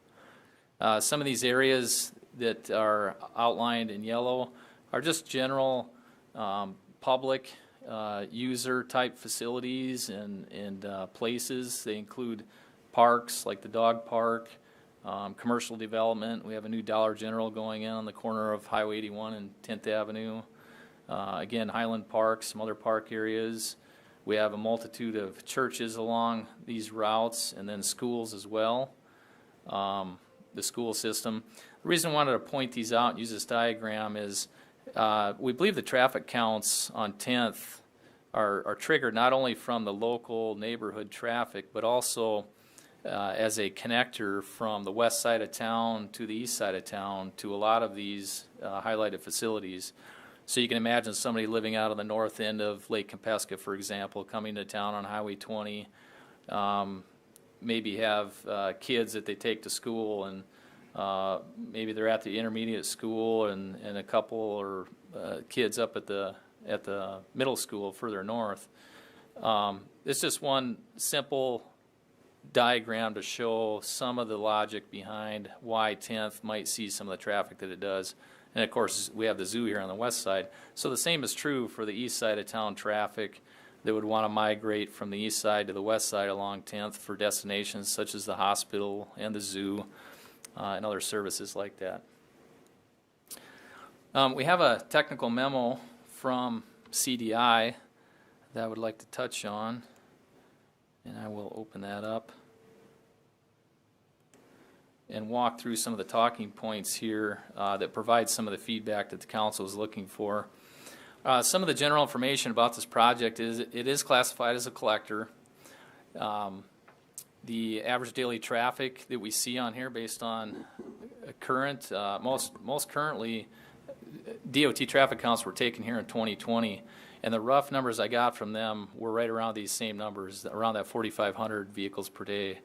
Some of these areas that are outlined in yellow are just general public user type facilities and places. They include parks like the dog park, commercial development. We have a new Dollar General going in on the corner of Highway 81 and 10th Avenue. Again, Highland Park, some other park areas. We have a multitude of churches along these routes, and then schools as well. the school system. The reason I wanted to point these out and use this diagram is we believe the traffic counts on 10th are triggered not only from the local neighborhood traffic, but also as a connector from the west side of town to the east side of town to a lot of these highlighted facilities. So you can imagine somebody living out on the north end of Lake Compesca, for example, coming to town on Highway 20, maybe have kids that they take to school, and maybe they're at the intermediate school, and a couple or kids up at the middle school further north. It's just one simple diagram to show some of the logic behind why 10th might see some of the traffic that it does. And of course, we have the zoo here on the west side. So the same is true for the east side of town traffic that would want to migrate from the east side to the west side along 10th for destinations such as the hospital and the zoo and other services like that. We have a technical memo from CDI that I would like to touch on, and I will open that up and walk through some of the talking points here that provide some of the feedback that the council is looking for. Some of the general information about this project is it is classified as a collector. The average daily traffic that we see on here based on current, most currently DOT traffic counts were taken here in 2020, and the rough numbers I got from them were right around these same numbers, around that 4,500 vehicles per day.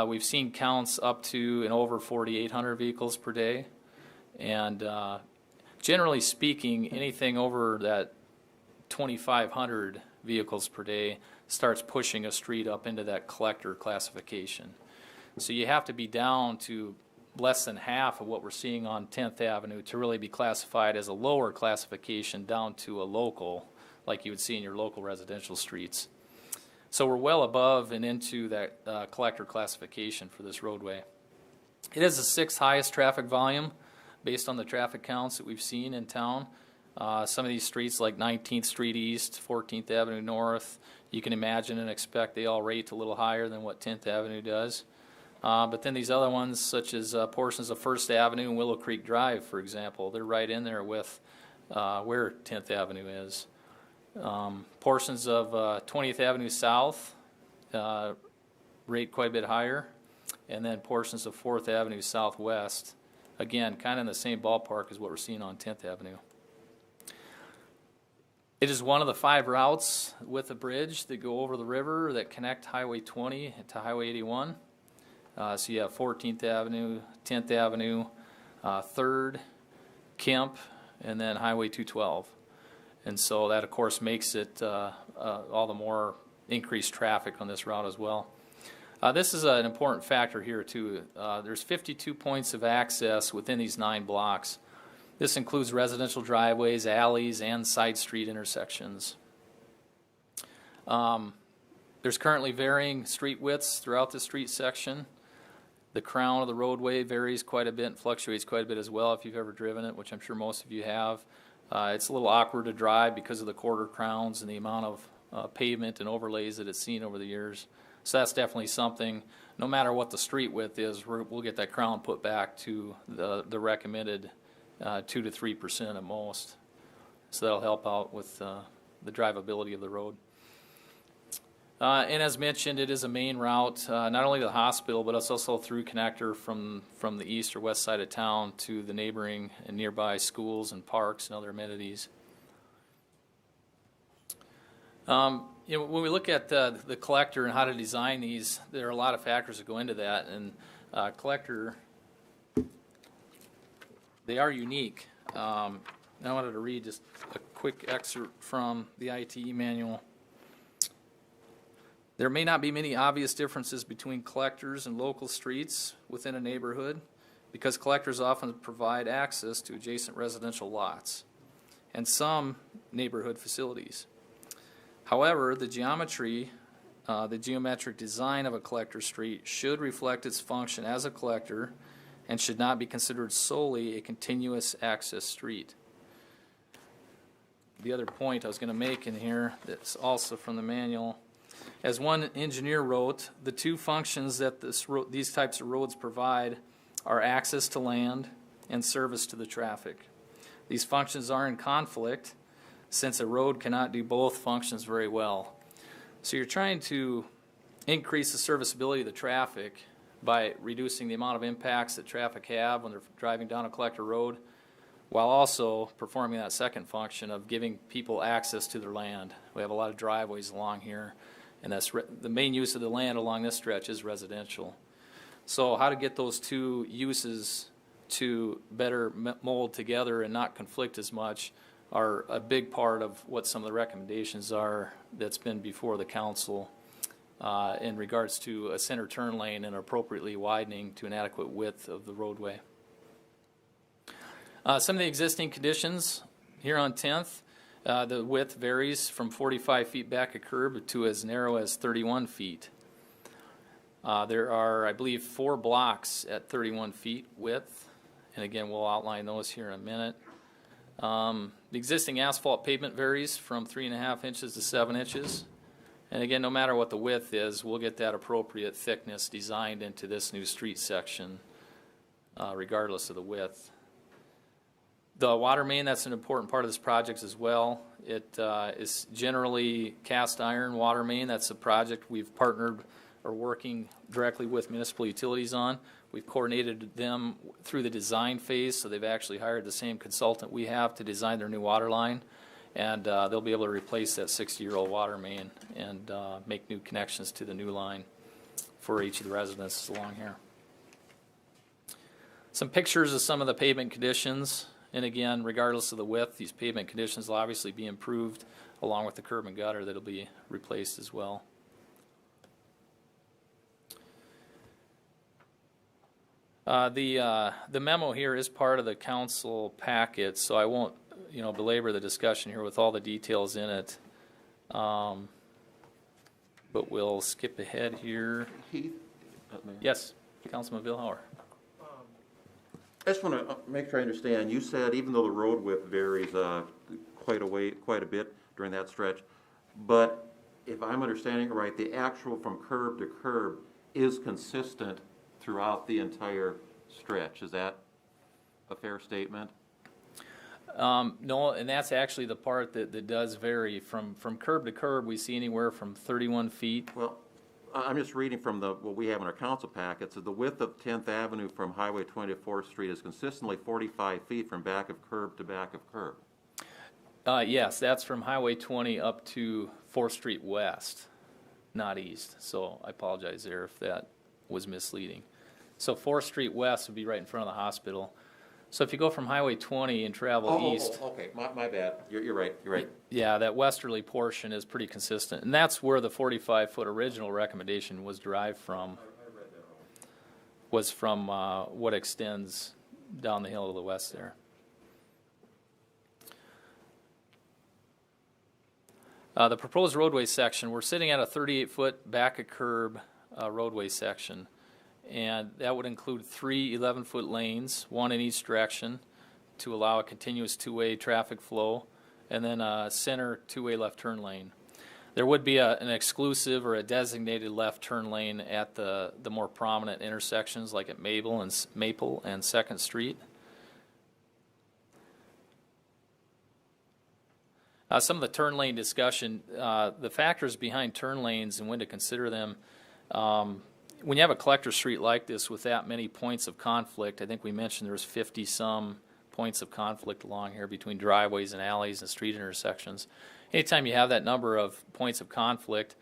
We've seen counts up to and over 4,800 vehicles per day, and generally speaking, anything over that 2,500 vehicles per day starts pushing a street up into that collector classification. So you have to be down to less than half of what we're seeing on 10th Avenue to really be classified as a lower classification down to a local, like you would see in your local residential streets. So we're well above and into that collector classification for this roadway. It is the 6th highest traffic volume based on the traffic counts that we've seen in town. Some of these streets like 19th Street East, 14th Avenue North, you can imagine and expect they all rate a little higher than what 10th Avenue does. But then these other ones, such as portions of 1st Avenue and Willow Creek Drive, for example, they're right in there with where 10th Avenue is. Portions of 20th Avenue South rate quite a bit higher, and then portions of 4th Avenue Southwest, again, kind of in the same ballpark as what we're seeing on 10th Avenue. It is one of the 5 routes with a bridge that go over the river that connect Highway 20 to Highway 81. So you have 14th Avenue, 10th Avenue, 3rd, Kemp, and then Highway 212. And so that, of course, makes it all the more increased traffic on this route as well. This is an important factor here, too. There's 52 points of access within these 9 blocks. This includes residential driveways, alleys, and side street intersections. There's currently varying street widths throughout the street section. The crown of the roadway varies quite a bit and fluctuates quite a bit as well if you've ever driven it, which I'm sure most of you have. It's a little awkward to drive because of the quarter crowns and the amount of pavement and overlays that it's seen over the years. So that's definitely something, no matter what the street width is, we'll get that crown put back to the recommended 2 to 3% at most. So that'll help out with the drivability of the road. And as mentioned, it is a main route, not only to the hospital, but it's also through connector from the east or west side of town to the neighboring and nearby schools and parks and other amenities. You know, when we look at the collector and how to design these, there are a lot of factors that go into that. And collector, they are unique. I wanted to read just a quick excerpt from the ITE manual. There may not be many obvious differences between collectors and local streets within a neighborhood because collectors often provide access to adjacent residential lots and some neighborhood facilities. However, the geometric design of a collector street should reflect its function as a collector and should not be considered solely a continuous access street. The other point I was going to make in here that's also from the manual, as one engineer wrote, the 2 functions that these types of roads provide are access to land and service to the traffic. These functions are in conflict since a road cannot do both functions very well. So you're trying to increase the serviceability of the traffic by reducing the amount of impacts that traffic have when they're driving down a collector road, while also performing that second function of giving people access to their land. We have a lot of driveways along here, and that's the main use of the land along this stretch is residential. So how to get those two uses to better mold together and not conflict as much are a big part of what some of the recommendations are that's been before the council in regards to a center turn lane and appropriately widening to an adequate width of the roadway. Some of the existing conditions here on 10th, the width varies from 45 feet back of curb to as narrow as 31 feet. There are, I believe, 4 blocks at 31 feet width, and again, we'll outline those here in a minute. The existing asphalt pavement varies from 3.5 inches to 7 inches. And again, no matter what the width is, we'll get that appropriate thickness designed into this new street section, regardless of the width. The water main, that's an important part of this project as well. It is generally cast iron water main. That's a project we've partnered or working directly with municipal utilities on. We've coordinated them through the design phase, so they've actually hired the same consultant we have to design their new water line. And they'll be able to replace that 60-year-old water main and make new connections to the new line for each of the residents along here. Some pictures of some of the pavement conditions. And again, regardless of the width, these pavement conditions will obviously be improved along with the curb and gutter that'll be replaced as well. The memo here is part of the council packet, so I won't belabor the discussion here with all the details in it. But we'll skip ahead here. Keith? Yes, Councilman Vilhauer. I just want to make sure I understand. You said even though the road width varies quite a bit during that stretch, but if I'm understanding it right, the actual from curb to curb is consistent throughout the entire stretch. Is that a fair statement? No, and that's actually the part that does vary. From curb to curb, we see anywhere from 31 feet. Well, I'm just reading from what we have in our council packet. So the width of 10th Avenue from Highway 20 to 4th Street is consistently 45 feet from back of curb to back of curb. Yes, that's from Highway 20 up to 4th Street West, not east. So I apologize there if that was misleading. So 4th Street West would be right in front of the hospital. So if you go from Highway 20 and travel east. Oh, okay, my bad. You're right. Yeah, that westerly portion is pretty consistent. And that's where the 45-foot original recommendation was derived from. Was from what extends down the hill to the west there. The proposed roadway section, we're sitting at a 38-foot back of curb roadway section. And that would include 3 11-foot lanes, 1 in each direction, to allow a continuous two-way traffic flow, and then a center two-way left turn lane. There would be an exclusive or a designated left turn lane at the more prominent intersections, like at Maple and 2nd Street. Some of the turn lane discussion, the factors behind turn lanes and when to consider them. When you have a collector street like this with that many points of conflict, I think we mentioned there's 50-some points of conflict along here between driveways and alleys and street intersections. Anytime you have that number of points of conflict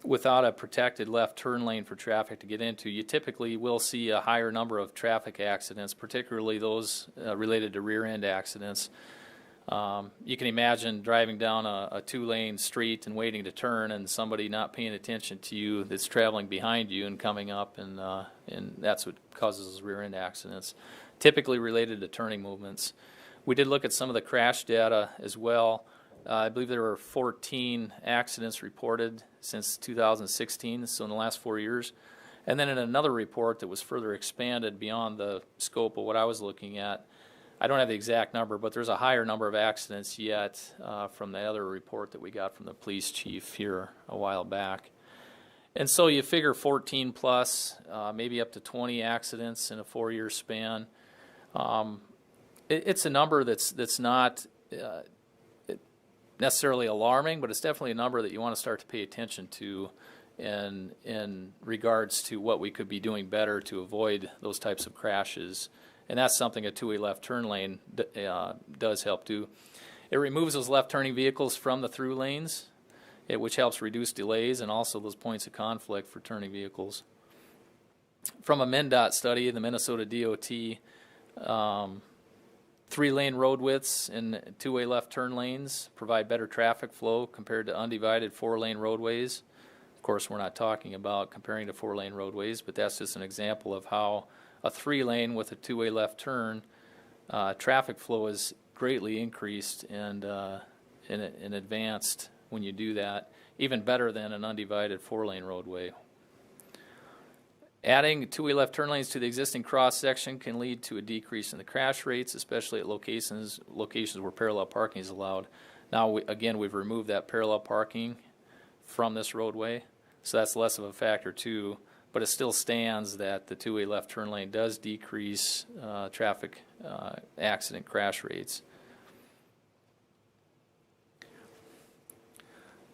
without a protected left turn lane for traffic to get into, you typically will see a higher number of traffic accidents, particularly those related to rear-end accidents. You can imagine driving down a 2-lane street and waiting to turn and somebody not paying attention to you that's traveling behind you and coming up, and that's what causes those rear-end accidents, typically related to turning movements. We did look at some of the crash data as well. I believe there were 14 accidents reported since 2016, so in the last 4 years. And then in another report that was further expanded beyond the scope of what I was looking at, I don't have the exact number, but there's a higher number of accidents yet from the other report that we got from the police chief here a while back. And so you figure 14 plus, maybe up to 20 accidents in a 4-year span. It's a number that's not necessarily alarming, but it's definitely a number that you want to start to pay attention to in regards to what we could be doing better to avoid those types of crashes. And that's something a two-way left turn lane does help do. It removes those left turning vehicles from the through lanes, which helps reduce delays and also those points of conflict for turning vehicles. From a MnDOT study, the Minnesota DOT, 3-lane road widths in two-way left turn lanes provide better traffic flow compared to undivided 4-lane roadways. Of course, we're not talking about comparing to 4-lane roadways, but that's just an example of how a 3-lane with a two-way left turn, traffic flow is greatly increased and advanced when you do that, even better than an undivided 4-lane roadway. Adding two-way left turn lanes to the existing cross-section can lead to a decrease in the crash rates, especially at locations where parallel parking is allowed. Now, we've removed that parallel parking from this roadway, so that's less of a factor too, but it still stands that the two-way left turn lane does decrease traffic accident crash rates.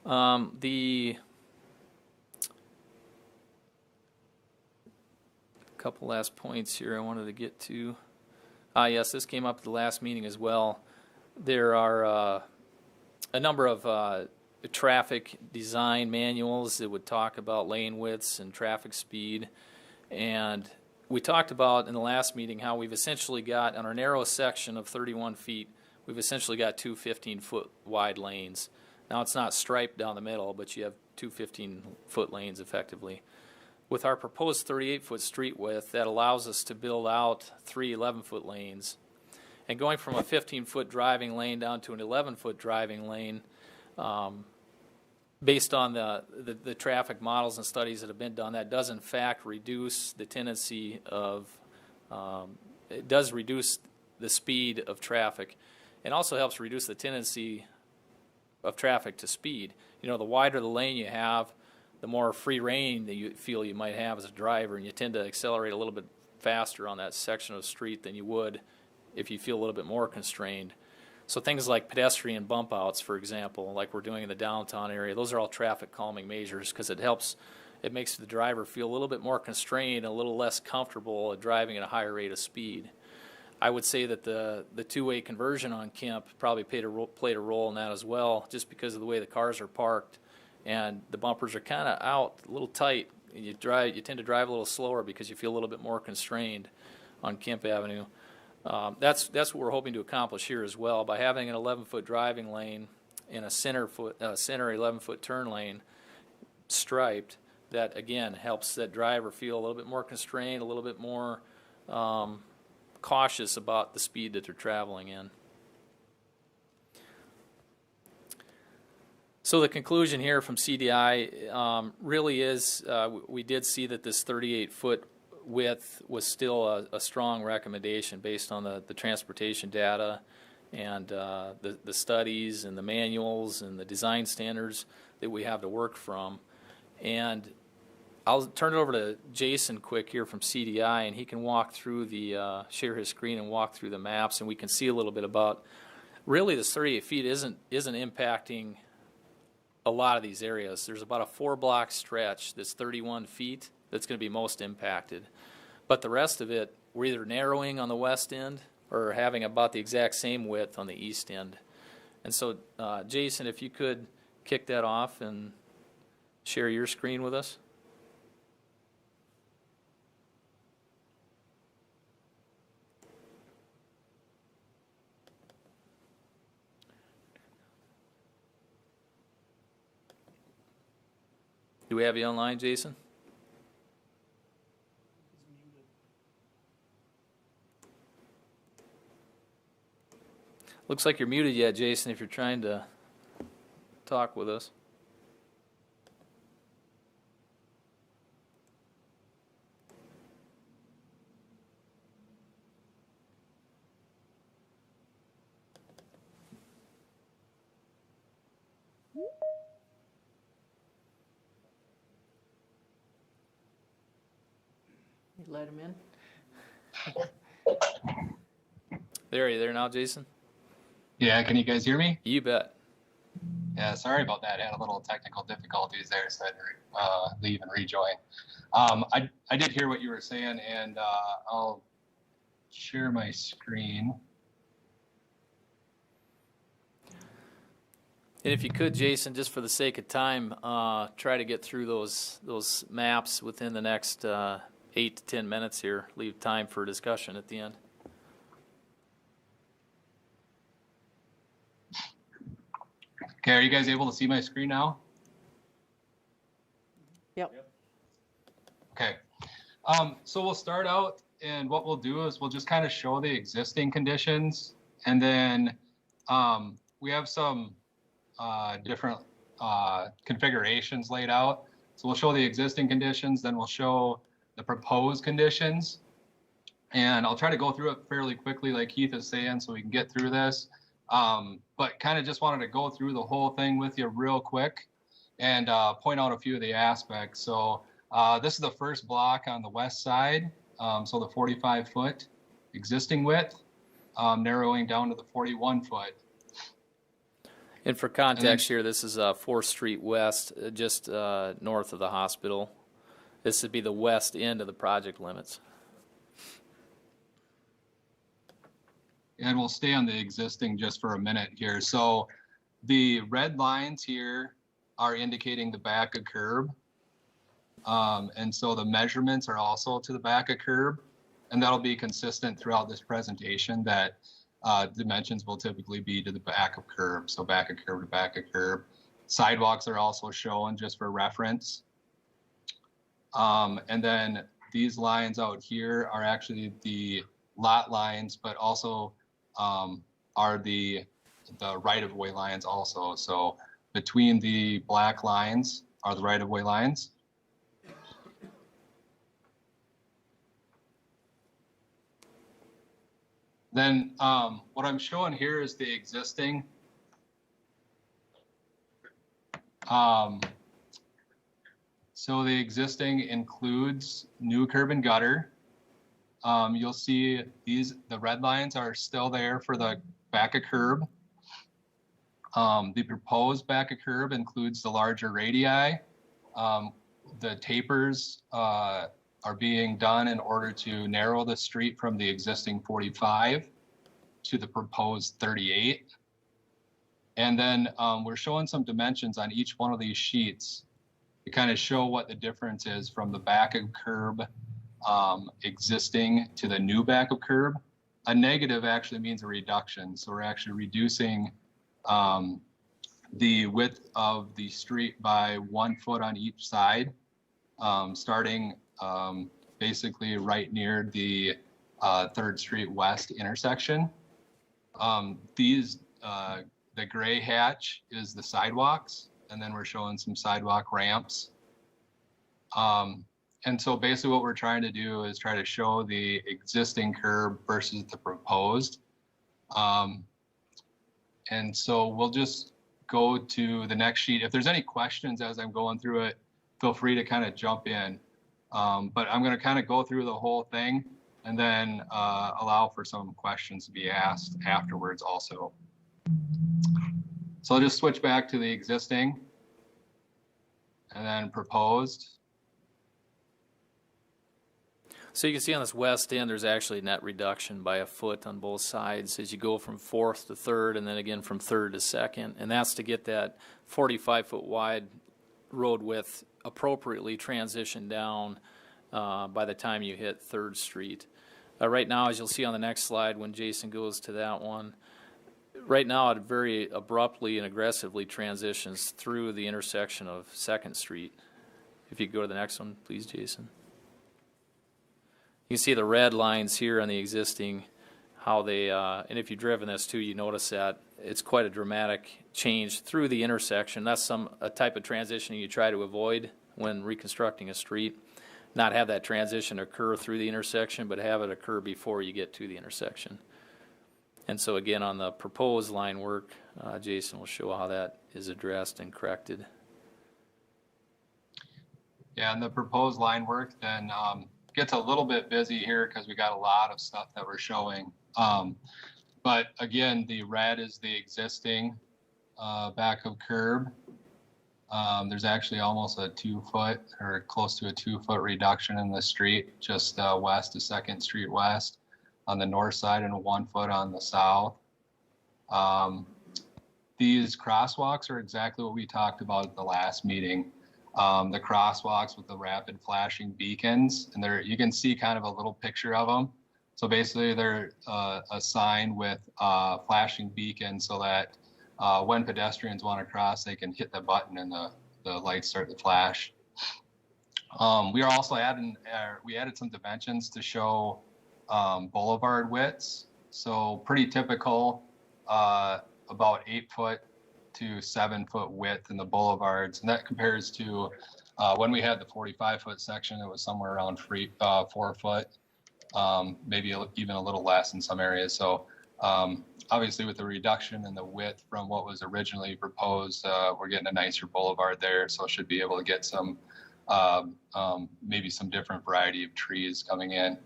The couple last points here I wanted to get to. Yes, this came up at the last meeting as well. There are a number of traffic design manuals that would talk about lane widths and traffic speed. And we talked about in the last meeting how we've essentially got, on our narrow section of 31 feet, we've essentially got two 15-foot wide lanes. Now it's not striped down the middle, but you have two 15-foot lanes effectively. With our proposed 38-foot street width, that allows us to build out 3 11-foot lanes. And going from a 15-foot driving lane down to an 11-foot driving lane, based on the traffic models and studies that have been done, that does in fact reduce the tendency of, it does reduce the speed of traffic, and also helps reduce the tendency of traffic to speed. You know, the wider the lane you have, the more free rein that you feel you might have as a driver, and you tend to accelerate a little bit faster on that section of street than you would if you feel a little bit more constrained. So things like pedestrian bump outs, for example, like we're doing in the downtown area, those are all traffic calming measures because it makes the driver feel a little bit more constrained, a little less comfortable at driving at a higher rate of speed. I would say that the two-way conversion on Kemp probably played a role in that as well, just because of the way the cars are parked and the bumpers are kind of out, a little tight. You tend to drive a little slower because you feel a little bit more constrained on Kemp Avenue. That's what we're hoping to accomplish here as well by having an 11-foot driving lane and a center 11-foot turn lane striped. That again helps that driver feel a little bit more constrained, a little bit more cautious about the speed that they're traveling in. So the conclusion here from CDI really is we did see that this 38-foot width was still a strong recommendation based on the transportation data and the studies and the manuals and the design standards that we have to work from. And I'll turn it over to Jason quick here from CDI, and he can walk through share his screen and walk through the maps, and we can see a little bit about really this 38 feet isn't impacting a lot of these areas. There's about a 4-block stretch that's 31 feet that's going to be most impacted. But the rest of it, we're either narrowing on the west end or having about the exact same width on the east end. And so, Jason, if you could kick that off and share your screen with us. Do we have you online, Jason? Looks like you're muted yet, Jason, if you're trying to talk with us. Let him in. There, you there now, Jason? Yeah, can you guys hear me? You bet. Yeah, sorry about that. I had a little technical difficulties there, so I had to leave and rejoin. I did hear what you were saying, and I'll share my screen. And if you could, Jason, just for the sake of time, try to get through those maps within the next 8 to 10 minutes here. Leave time for discussion at the end. Okay, are you guys able to see my screen now? Yep. Okay. So we'll start out, and what we'll do is we'll just kind of show the existing conditions, and then we have some different configurations laid out. So we'll show the existing conditions, then we'll show the proposed conditions. And I'll try to go through it fairly quickly, like Keith is saying, so we can get through this. But kind of just wanted to go through the whole thing with you real quick and point out a few of the aspects. So this is the first block on the west side. So the 45-foot existing width, narrowing down to the 41-foot. And for context here, this is 4th Street West, just north of the hospital. This would be the west end of the project limits. And we'll stay on the existing just for a minute here. So the red lines here are indicating the back of curb. And so the measurements are also to the back of curb. And that'll be consistent throughout this presentation that dimensions will typically be to the back of curb. So back of curb to back of curb. Sidewalks are also shown just for reference. And then these lines out here are actually the lot lines, but also are the right-of-way lines also. So between the black lines are the right-of-way lines. Then what I'm showing here is the existing. So the existing includes new curb and gutter. You'll see the red lines are still there for the back of curb. The proposed back of curb includes the larger radii. The tapers are being done in order to narrow the street from the existing 45 to the proposed 38. And then we're showing some dimensions on each one of these sheets to kind of show what the difference is from the back of curb existing to the new back of curb. A negative actually means a reduction. So we're actually reducing the width of the street by 1 foot on each side, starting basically right near the 3rd Street West intersection. The gray hatch is the sidewalks, and then we're showing some sidewalk ramps. And so basically what we're trying to do is try to show the existing curb versus the proposed. And so we'll just go to the next sheet. If there's any questions as I'm going through it, feel free to kind of jump in. But I'm going to kind of go through the whole thing and then allow for some questions to be asked afterwards also. So I'll just switch back to the existing and then proposed. So you can see on this west end, there's actually a net reduction by a foot on both sides as you go from 4th to 3rd and then again from 3rd to 2nd. And that's to get that 45-foot wide road width appropriately transitioned down by the time you hit 3rd Street. Right now, as you'll see on the next slide when Jason goes to that one, right now it very abruptly and aggressively transitions through the intersection of 2nd Street. If you go to the next one, please, Jason. You can see the red lines here on the existing, how they, and if you've driven this too, you notice that it's quite a dramatic change through the intersection. That's a type of transition you try to avoid when reconstructing a street. Not have that transition occur through the intersection, but have it occur before you get to the intersection. And so again, on the proposed line work, Jason will show how that is addressed and corrected. Yeah, and the proposed line work, then gets a little bit busy here because we got a lot of stuff that we're showing. But again, the red is the existing back of curb. There's actually almost a 2 foot or close to a 2 foot reduction in the street, just west of 2nd Street West on the north side and a 1 foot on the south. These crosswalks are exactly what we talked about at the last meeting. The crosswalks with the rapid flashing beacons, and there you can see kind of a little picture of them. So basically they're a sign with flashing beacons so that when pedestrians want to cross, they can hit the button and the lights start to flash. We are also we added some dimensions to show boulevard widths. So pretty typical, about 8 foot to 7 foot width in the boulevards. And that compares to when we had the 45 foot section, it was somewhere around 4 foot, maybe even a little less in some areas. So obviously with the reduction in the width from what was originally proposed, we're getting a nicer boulevard there. So should be able to get some, maybe some different variety of trees coming in.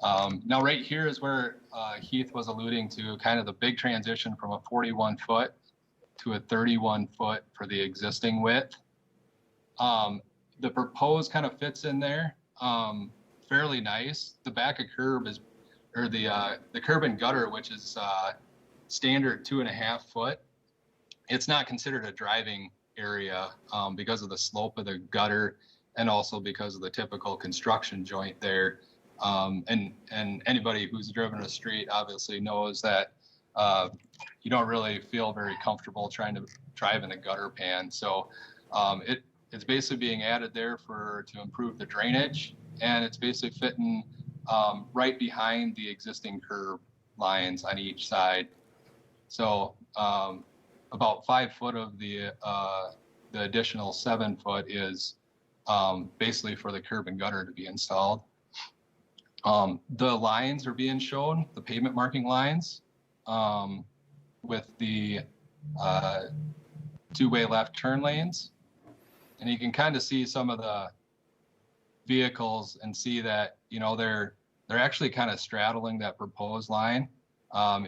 Now right here is where Heath was alluding to kind of the big transition from a 41 foot to a 31 foot for the existing width. The proposed kind of fits in there fairly nice. The back of curb is, or the curb and gutter, which is standard 2.5 foot. It's not considered a driving area because of the slope of the gutter and also because of the typical construction joint there. And anybody who's driven a street obviously knows that you don't really feel very comfortable trying to drive in a gutter pan. So it's basically being added there to improve the drainage, and it's basically fitting right behind the existing curb lines on each side. So about 5 foot of the additional 7 foot is basically for the curb and gutter to be installed. The lines are being shown, the pavement marking lines, with the two-way left turn lanes. And you can kind of see some of the vehicles and see that, you know, they're actually kind of straddling that proposed line.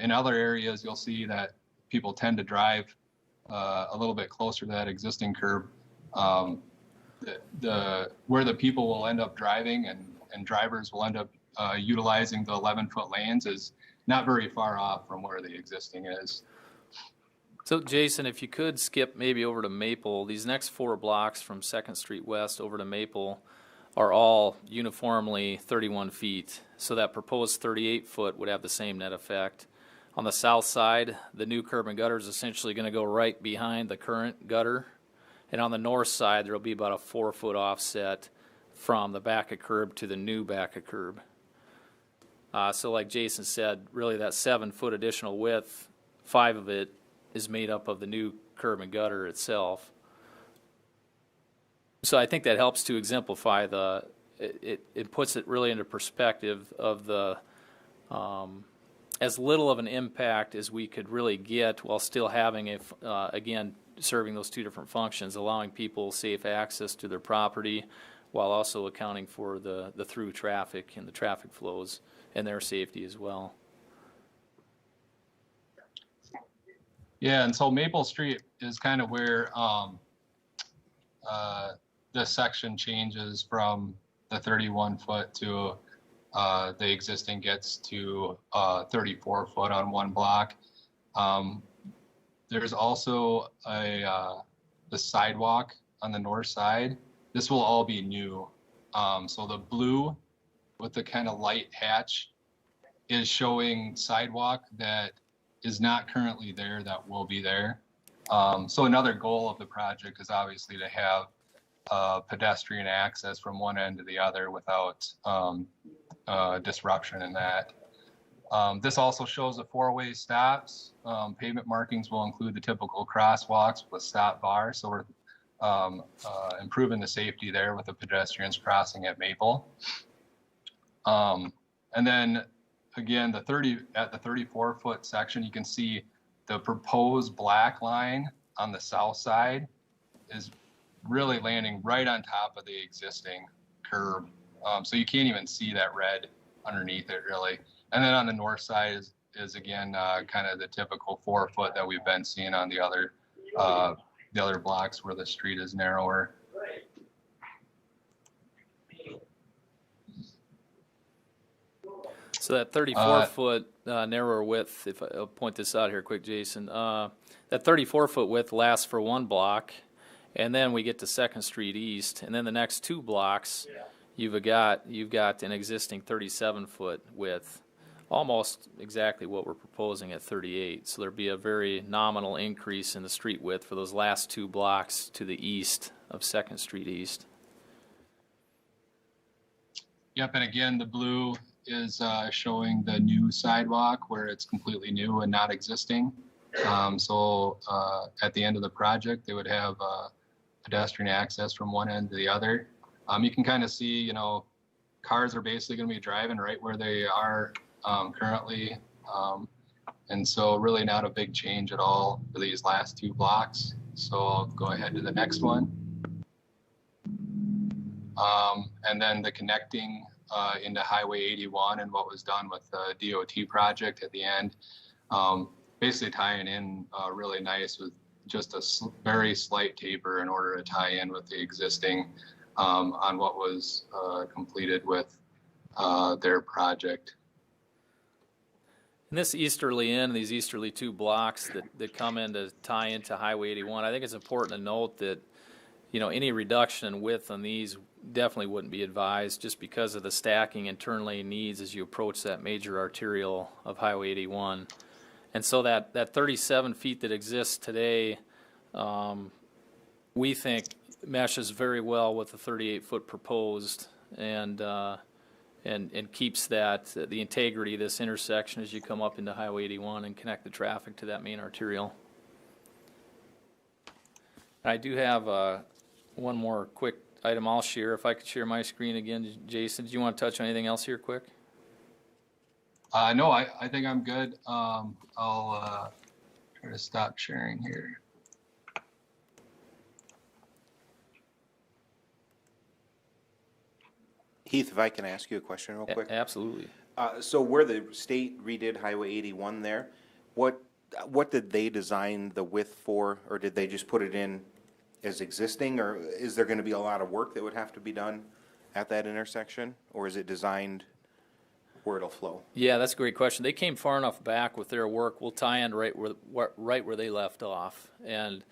In other areas, you'll see that people tend to drive a little bit closer to that existing curb. Where the people will end up driving and drivers will end up utilizing the 11-foot lanes is not very far off from where the existing is. So Jason, if you could skip maybe over to Maple, these next 4 blocks from 2nd Street West over to Maple are all uniformly 31 feet. So that proposed 38 foot would have the same net effect. On the south side, the new curb and gutter is essentially going to go right behind the current gutter. And on the north side, there will be about a 4 foot offset from the back of curb to the new back of curb. So like Jason said, really that 7 foot additional width, 5 of it is made up of the new curb and gutter itself. So I think that helps to exemplify it puts it really into perspective of the, as little of an impact as we could really get while still having again, serving those 2 different functions, allowing people safe access to their property while also accounting for the through traffic and the traffic flows and their safety as well. Yeah, and so Maple Street is kind of where this section changes from the 31 foot to the existing gets to 34 foot on one block. There's also the sidewalk on the north side. This will all be new. So the blue with the kind of light hatch is showing sidewalk that is not currently there that will be there. So another goal of the project is obviously to have pedestrian access from one end to the other without disruption in that. This also shows the 4-way stops. Pavement markings will include the typical crosswalks with stop bars. So we're improving the safety there with the pedestrians crossing at Maple. And then again, at the 34 foot section, you can see the proposed black line on the south side is really landing right on top of the existing curb. So you can't even see that red underneath it really. And then on the north side is again, kind of the typical 4 foot that we've been seeing on the other blocks where the street is narrower. So that 34-foot narrower width, if I'll point this out here quick, Jason, that 34-foot width lasts for 1 block, and then we get to 2nd Street East, and then the next 2 blocks, you've got an existing 37-foot width, almost exactly what we're proposing at 38. So there'd be a very nominal increase in the street width for those last 2 blocks to the east of 2nd Street East. Yep, and again, the blue is showing the new sidewalk where it's completely new and not existing. So at the end of the project, they would have pedestrian access from one end to the other. You can kind of see, you know, cars are basically going to be driving right where they are currently. And so really not a big change at all for these last 2 blocks. So I'll go ahead to the next one. And then the connecting into Highway 81 and what was done with the DOT project at the end, basically tying in really nice with just a very slight taper in order to tie in with the existing on what was completed with their project. And this easterly end, these easterly 2 blocks that come in to tie into Highway 81, I think it's important to note that, you know, any reduction in width on these definitely wouldn't be advised just because of the stacking and turn lane needs as you approach that major arterial of Highway 81. And so that 37 feet that exists today, we think meshes very well with the 38-foot proposed and keeps the integrity of this intersection as you come up into Highway 81 and connect the traffic to that main arterial. I do have one more quick item I'll share. If I could share my screen again, Jason, do you want to touch on anything else here quick? No, I think I'm good. I'll try to stop sharing here. Heath, if I can ask you a question real quick. Absolutely. So where the state redid Highway 81 there, what did they design the width for, or did they just put it in as existing, or is there going to be a lot of work that would have to be done at that intersection, or is it designed where it'll flow? Yeah, that's a great question. They came far enough back with their work. We'll tie in right where they left off, and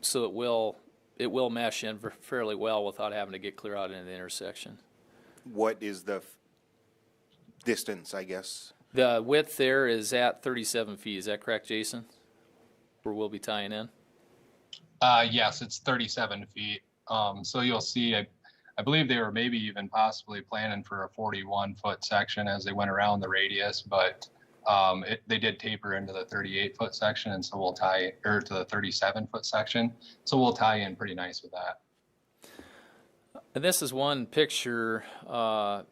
so it will mesh in fairly well without having to get clear out into the intersection. What is the distance, I guess? The width there is at 37 feet. Is that correct, Jason? Where we'll be tying in? Yes, it's 37 feet. So you'll see, I believe they were maybe even possibly planning for a 41-foot section as they went around the radius, but they did taper into the 38-foot section, and so we'll to the 37-foot section. So we'll tie in pretty nice with that. And this is one picture. For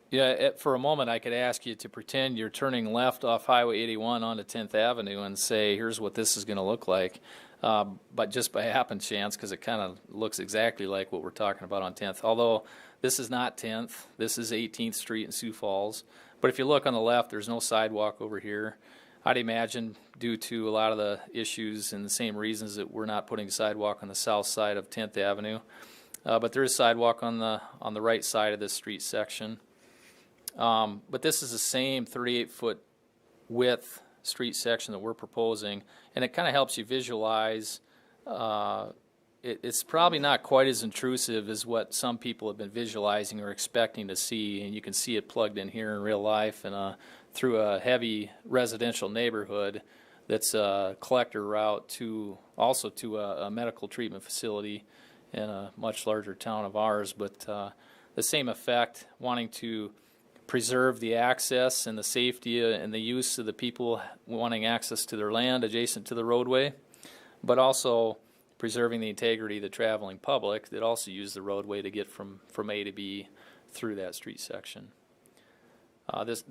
a moment, I could ask you to pretend you're turning left off Highway 81 onto 10th Avenue and say, here's what this is going to look like. But just by happenstance, because it kind of looks exactly like what we're talking about on 10th. Although this is not 10th, this is 18th Street in Sioux Falls. But if you look on the left, there's no sidewalk over here. I'd imagine due to a lot of the issues and the same reasons that we're not putting a sidewalk on the south side of 10th Avenue. But there is sidewalk on the right side of this street section. But this is the same 38-foot width street section that we're proposing, and it kind of helps you visualize. It's probably not quite as intrusive as what some people have been visualizing or expecting to see, and you can see it plugged in here in real life and through a heavy residential neighborhood that's a collector route to a medical treatment facility in a much larger town of ours, but the same effect, wanting to preserve the access and the safety and the use of the people wanting access to their land adjacent to the roadway, but also preserving the integrity of the traveling public that also use the roadway to get from A to B through that street section.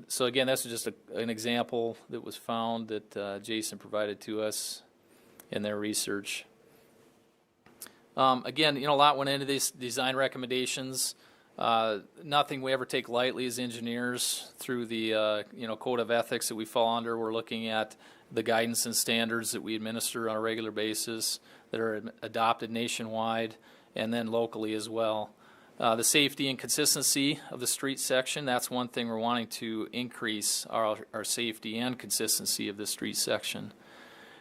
So again, this is just an example that was found that Jason provided to us in their research. Again, a lot went into these design recommendations. Nothing we ever take lightly as engineers through the, code of ethics that we fall under. We're looking at the guidance and standards that we administer on a regular basis that are adopted nationwide and then locally as well. The safety and consistency of the street section, that's one thing we're wanting to increase our safety and consistency of the street section.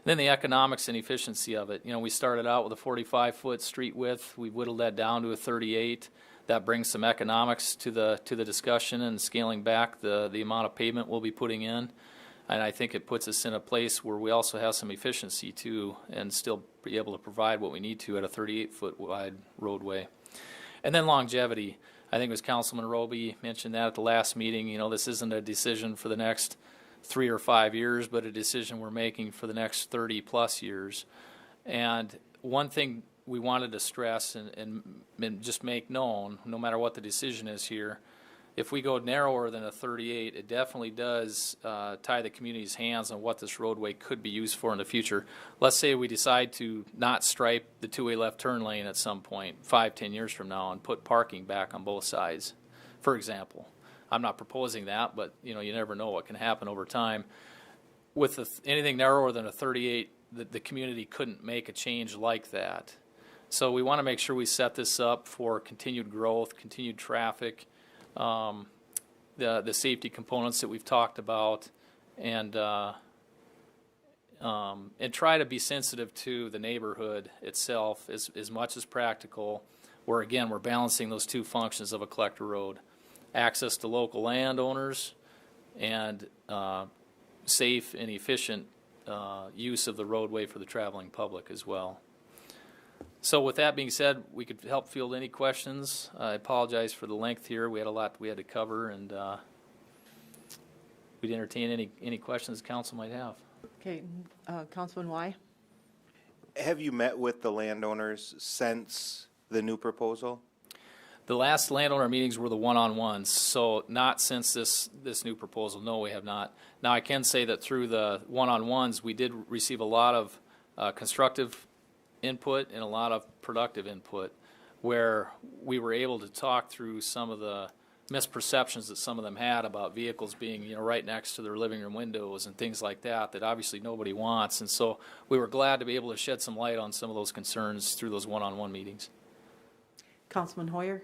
And then the economics and efficiency of it. We started out with a 45-foot street width. We whittled that down to a 38. That brings some economics to the discussion and scaling back the amount of pavement we'll be putting in. And I think it puts us in a place where we also have some efficiency too and still be able to provide what we need to at a 38-foot wide roadway. And then longevity. I think it was Councilman Roby mentioned that at the last meeting. This isn't a decision for the next 3 or 5 years, but a decision we're making for the next 30 plus years. And one thing we wanted to stress and just make known, no matter what the decision is here, if we go narrower than a 38, it definitely does tie the community's hands on what this roadway could be used for in the future. Let's say we decide to not stripe the two-way left turn lane at some point, 5-10 years from now, and put parking back on both sides, for example. I'm not proposing that, but you never know what can happen over time. With anything narrower than a 38, the community couldn't make a change like that. So we want to make sure we set this up for continued growth, continued traffic, the safety components that we've talked about, and try to be sensitive to the neighborhood itself as much as practical, where again we're balancing those two functions of a collector road: access to local landowners and safe and efficient use of the roadway for the traveling public as well. So with that being said, we could help field any questions. I apologize for the length here. We had a lot we had to cover, and we'd entertain any questions the council might have. Okay, Councilman Y. Have you met with the landowners since the new proposal? The last landowner meetings were the one-on-ones, so not since this new proposal. No, we have not. Now, I can say that through the one-on-ones, we did receive a lot of constructive input and a lot of productive input, where we were able to talk through some of the misperceptions that some of them had about vehicles being right next to their living room windows and things like that obviously nobody wants. And so we were glad to be able to shed some light on some of those concerns through those one-on-one meetings. Councilman Hoyer.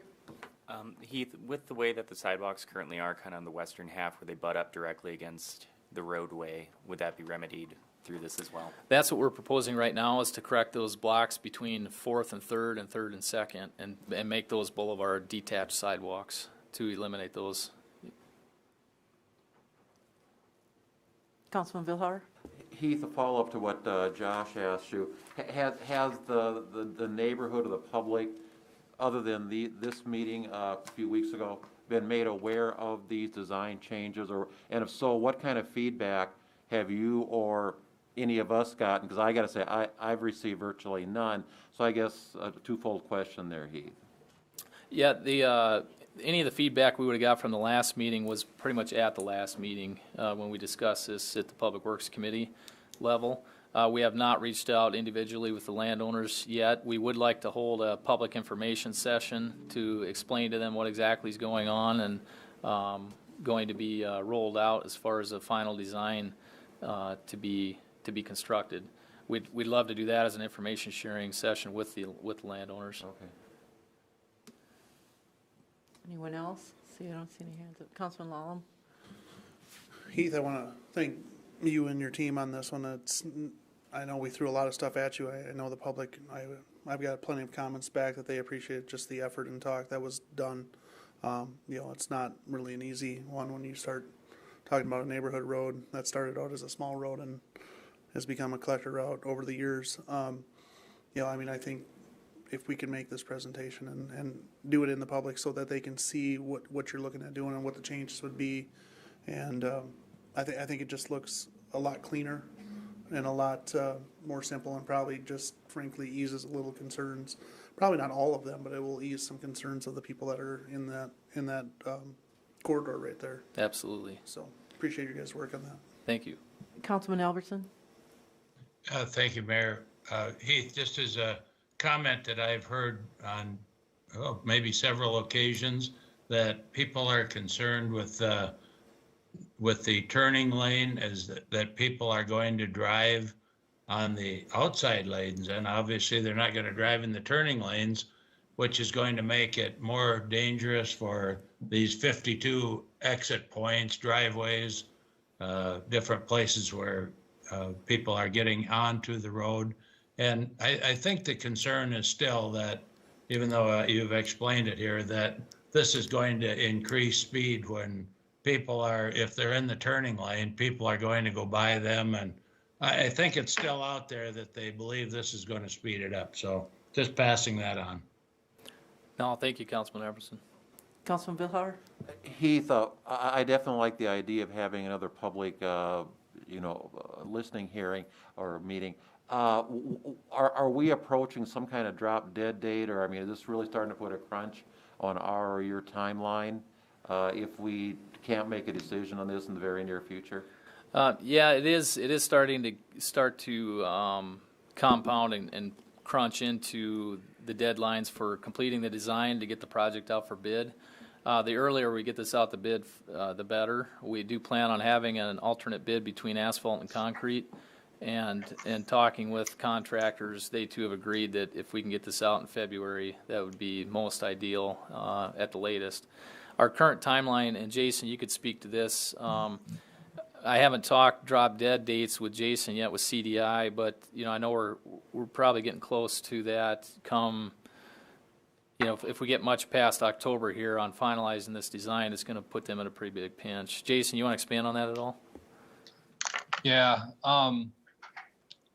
Heath, with the way that the sidewalks currently are kind of on the western half where they butt up directly against the roadway, would that be remedied through this as well? That's what we're proposing right now, is to correct those blocks between 4th and 3rd and 3rd and 2nd and make those boulevard detached sidewalks to eliminate those. Councilman Villar. Heath, a follow-up to what Josh asked you. Has the neighborhood or the public, other than this meeting a few weeks ago, been made aware of these design changes? And if so, what kind of feedback have you or any of us gotten? Because I got to say, I've received virtually none. So I guess a twofold question there, Heath. Yeah, any of the feedback we would have got from the last meeting was pretty much at the last meeting when we discussed this at the Public Works Committee level. We have not reached out individually with the landowners yet. We would like to hold a public information session to explain to them what exactly is going on and going to be rolled out as far as a final design to be constructed. We'd love to do that as an information sharing session with the landowners. Okay. Anyone else? See, I don't see any hands up. Councilman Lallam. Heath, I want to thank you and your team on this one. I know we threw a lot of stuff at you. I know the public, I've got plenty of comments back that they appreciate just the effort and talk that was done. It's not really an easy one when you start talking about a neighborhood road that started out as a small road and has become a collector route over the years. I think if we can make this presentation and do it in the public so that they can see what you're looking at doing and what the changes would be. And I think it just looks a lot cleaner and a lot more simple, and probably just frankly eases a little concerns. Probably not all of them, but it will ease some concerns of the people that are in that corridor right there. Absolutely. So appreciate your guys' work on that. Thank you. Councilman Albertson. Thank you, Mayor. Heath, just as a comment that I've heard on maybe several occasions that people are concerned with the turning lane, is that people are going to drive on the outside lanes, and obviously they're not going to drive in the turning lanes, which is going to make it more dangerous for these 52 exit points, driveways, different places where people are getting onto the road. And I think the concern is still that, even though you've explained it here, that this is going to increase speed when people are, if they're in the turning lane, people are going to go by them. And I think it's still out there that they believe this is going to speed it up. So just passing that on. No, thank you, Councilman Everson. Councilman Billhauer? Heath, I definitely like the idea of having another public, listening hearing or meeting. Are we approaching some kind of drop dead date, or, I mean, is this really starting to put a crunch on our or your timeline if we can't make a decision on this in the very near future? Yeah, it is. It is starting to compound and crunch into the deadlines for completing the design to get the project out for bid. The earlier we get this out the bid, the better. We do plan on having an alternate bid between asphalt and concrete, and talking with contractors, they too have agreed that if we can get this out in February, that would be most ideal at the latest. Our current timeline, and Jason, you could speak to this. I haven't talked drop dead dates with Jason yet with CDI, but I know we're probably getting close to that. Come, if we get much past October here on finalizing this design, it's going to put them in a pretty big pinch. Jason, you want to expand on that at all? Yeah.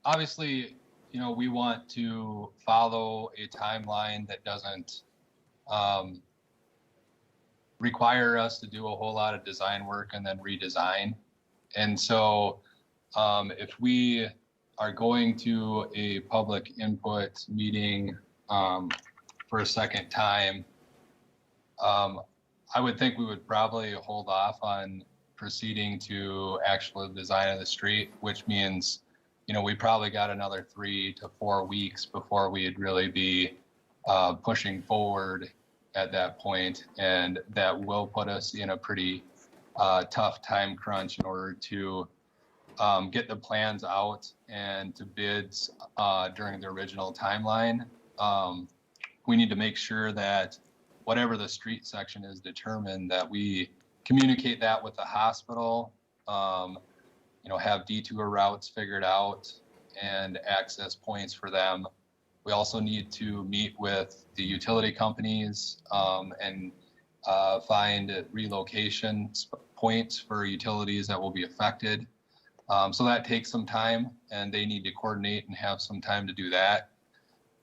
Obviously, we want to follow a timeline that doesn't require us to do a whole lot of design work and then redesign. And so if we are going to a public input meeting for a second time, I would think we would probably hold off on proceeding to actual design of the street, which means, we probably got another 3 to 4 weeks before we'd really be pushing forward at that point. And that will put us in a pretty tough time crunch in order to get the plans out and to bids during the original timeline. We need to make sure that whatever the street section is determined, that we communicate that with the hospital, have detour routes figured out and access points for them. We also need to meet with the utility companies and find relocation points for utilities that will be affected. So that takes some time, and they need to coordinate and have some time to do that.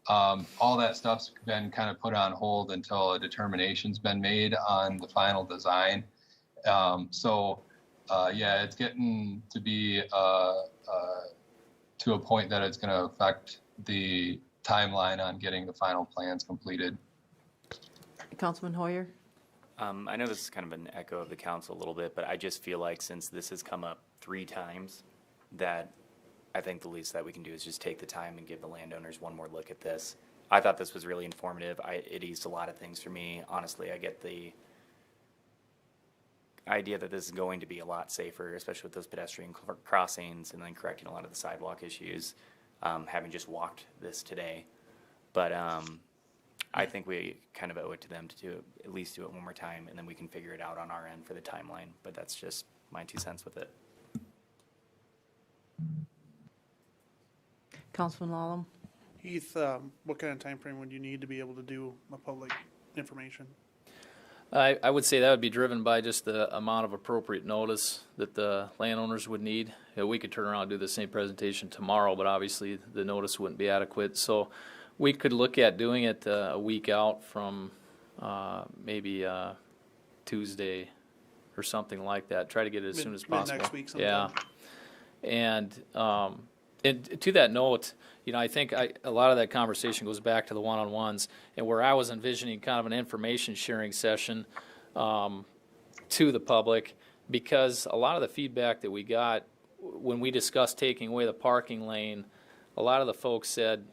All that stuff's been kind of put on hold until a determination's been made on the final design. Yeah, it's getting to be to a point that it's going to affect the timeline on getting the final plans completed. Councilman Hoyer? I know this is kind of an echo of the council a little bit, but I just feel like since this has come up 3 times, that I think the least that we can do is just take the time and give the landowners one more look at this. I thought this was really informative. It eased a lot of things for me. Honestly, I get the idea that this is going to be a lot safer, especially with those pedestrian crossings and then correcting a lot of the sidewalk issues, having just walked this today. But I think we kind of owe it to them to at least do it one more time, and then we can figure it out on our end for the timeline. But that's just my 2 cents with it. Councilman Lallam? Heath, what kind of time frame would you need to be able to do a public information? I would say that would be driven by just the amount of appropriate notice that the landowners would need. We could turn around and do the same presentation tomorrow, but obviously the notice wouldn't be adequate. So we could look at doing it a week out from maybe Tuesday or something like that. Try to get it as soon as possible. Next week sometime. Yeah. And to that note, I think a lot of that conversation goes back to the one-on-ones, and where I was envisioning kind of an information sharing session to the public, because a lot of the feedback that we got when we discussed taking away the parking lane, a lot of the folks said,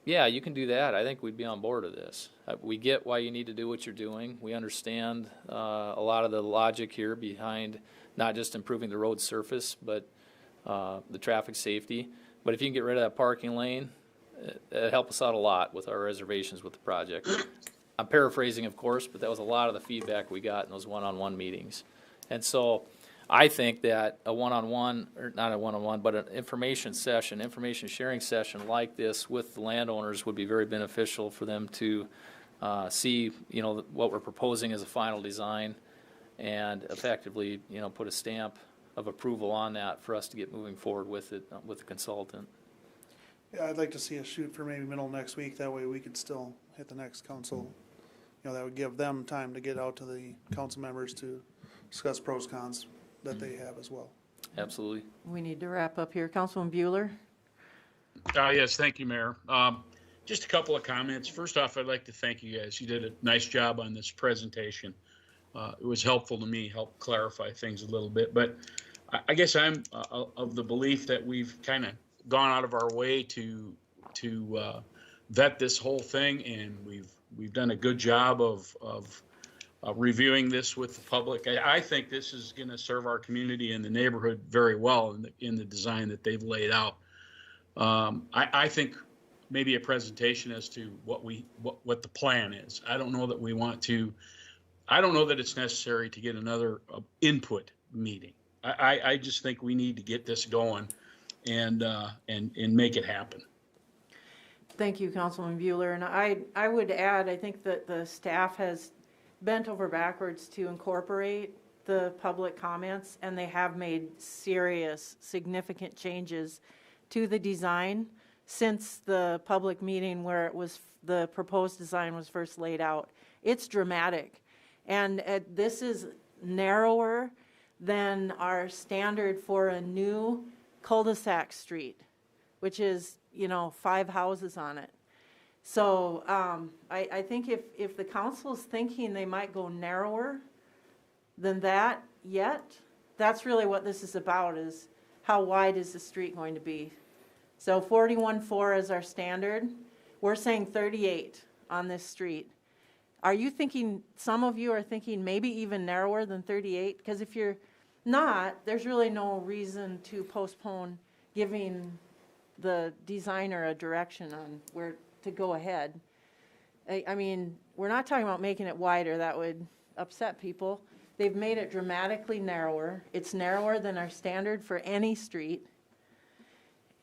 Yeah, you can do that. I think we'd be on board with this. We get why you need to do what you're doing. We understand a lot of the logic here behind not just improving the road surface, but the traffic safety. But if you can get rid of that parking lane, it'd help us out a lot with our reservations with the project. I'm paraphrasing, of course, but that was a lot of the feedback we got in those one-on-one meetings. And so I think that a one-on-one, or not a one-on-one, but an information session, information sharing session like this with the landowners would be very beneficial for them to see, you know, what we're proposing as a final design and effectively, you know, put a stamp of approval on that for us to get moving forward with it, with the consultant. Yeah, I'd like to see us shoot for maybe middle of next week. That way we could still hit the next council. You know, that would give them time to get out to the council members to discuss pros, cons that they have as well. Absolutely. We need to wrap up here. Councilman Bueller? Yes, thank you, Mayor. Just a couple of comments. First off, I'd like to thank you guys. You did a nice job on this presentation. It was helpful to me, helped clarify things a little bit. But I guess I'm of the belief that we've kind of gone out of our way to vet this whole thing, and we've done a good job of reviewing this with the public. I think this is going to serve our community and the neighborhood very well in the design that they've laid out. I think maybe a presentation as to what the plan is. I don't know that we want to. I don't know that it's necessary to get another input meeting. I just think we need to get this going and make it happen. Thank you, Councilman Bueller. And I would add, I think that the staff has bent over backwards to incorporate the public comments, and they have made serious, significant changes to the design since the public meeting where it was the proposed design was first laid out. It's dramatic, and this is narrower than our standard for a new cul-de-sac street, which is, you know, 5 houses on it. So I think if the council's thinking they might go narrower than that yet, that's really what this is about, is how wide is the street going to be. So 41.4 is our standard. We're saying 38 on this street. Are you thinking, some of you are thinking maybe even narrower than 38? Because if you're not, there's really no reason to postpone giving the designer a direction on where to go ahead. I mean, we're not talking about making it wider. That would upset people. They've made it dramatically narrower. It's narrower than our standard for any street.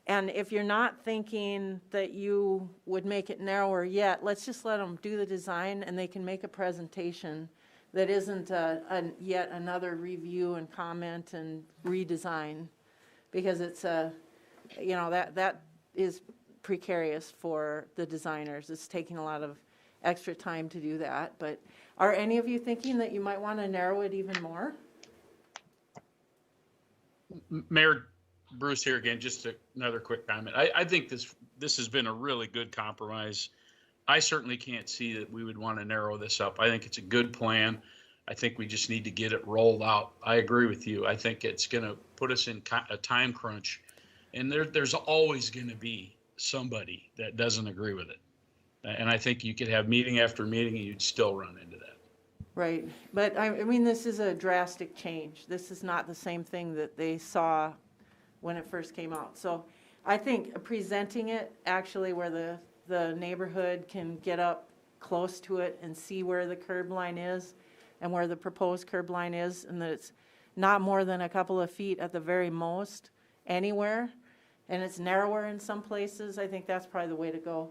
And if you're not thinking that you would make it narrower yet, let's just let them do the design and they can make a presentation that isn't yet another review and comment and redesign, because it's you know, that is precarious for the designers. It's taking a lot of extra time to do that. But are any of you thinking that you might want to narrow it even more? Mayor Bruce here again, just another quick comment. I think this has been a really good compromise. I certainly can't see that we would want to narrow this up. I think it's a good plan. I think we just need to get it rolled out. I agree with you. I think it's going to put us in a time crunch, and there's always going to be somebody that doesn't agree with it. And I think you could have meeting after meeting and you'd still run into that. Right. But I mean, this is a drastic change. This is not the same thing that they saw when it first came out. So I think presenting it actually where the neighborhood can get up close to it and see where the curb line is and where the proposed curb line is, and that it's not more than a couple of feet at the very most anywhere, and it's narrower in some places, I think that's probably the way to go.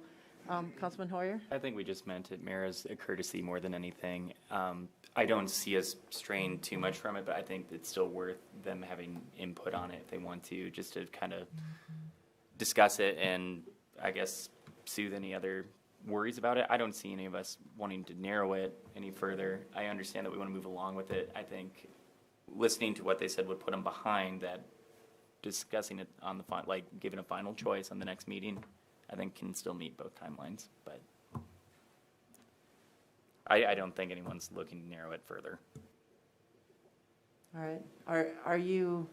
Councilman Hoyer? I think we just meant it, Mayor, as a courtesy more than anything. I don't see us straying too much from it, but I think it's still worth them having input on it if they want to, just to kind of discuss it and, I guess, soothe any other worries about it. I don't see any of us wanting to narrow it any further. I understand that we want to move along with it. I think listening to what they said would put them behind that. Discussing it on the like giving a final choice on the next meeting, I think can still meet both timelines, but I don't think anyone's looking to narrow it further. All right. Are you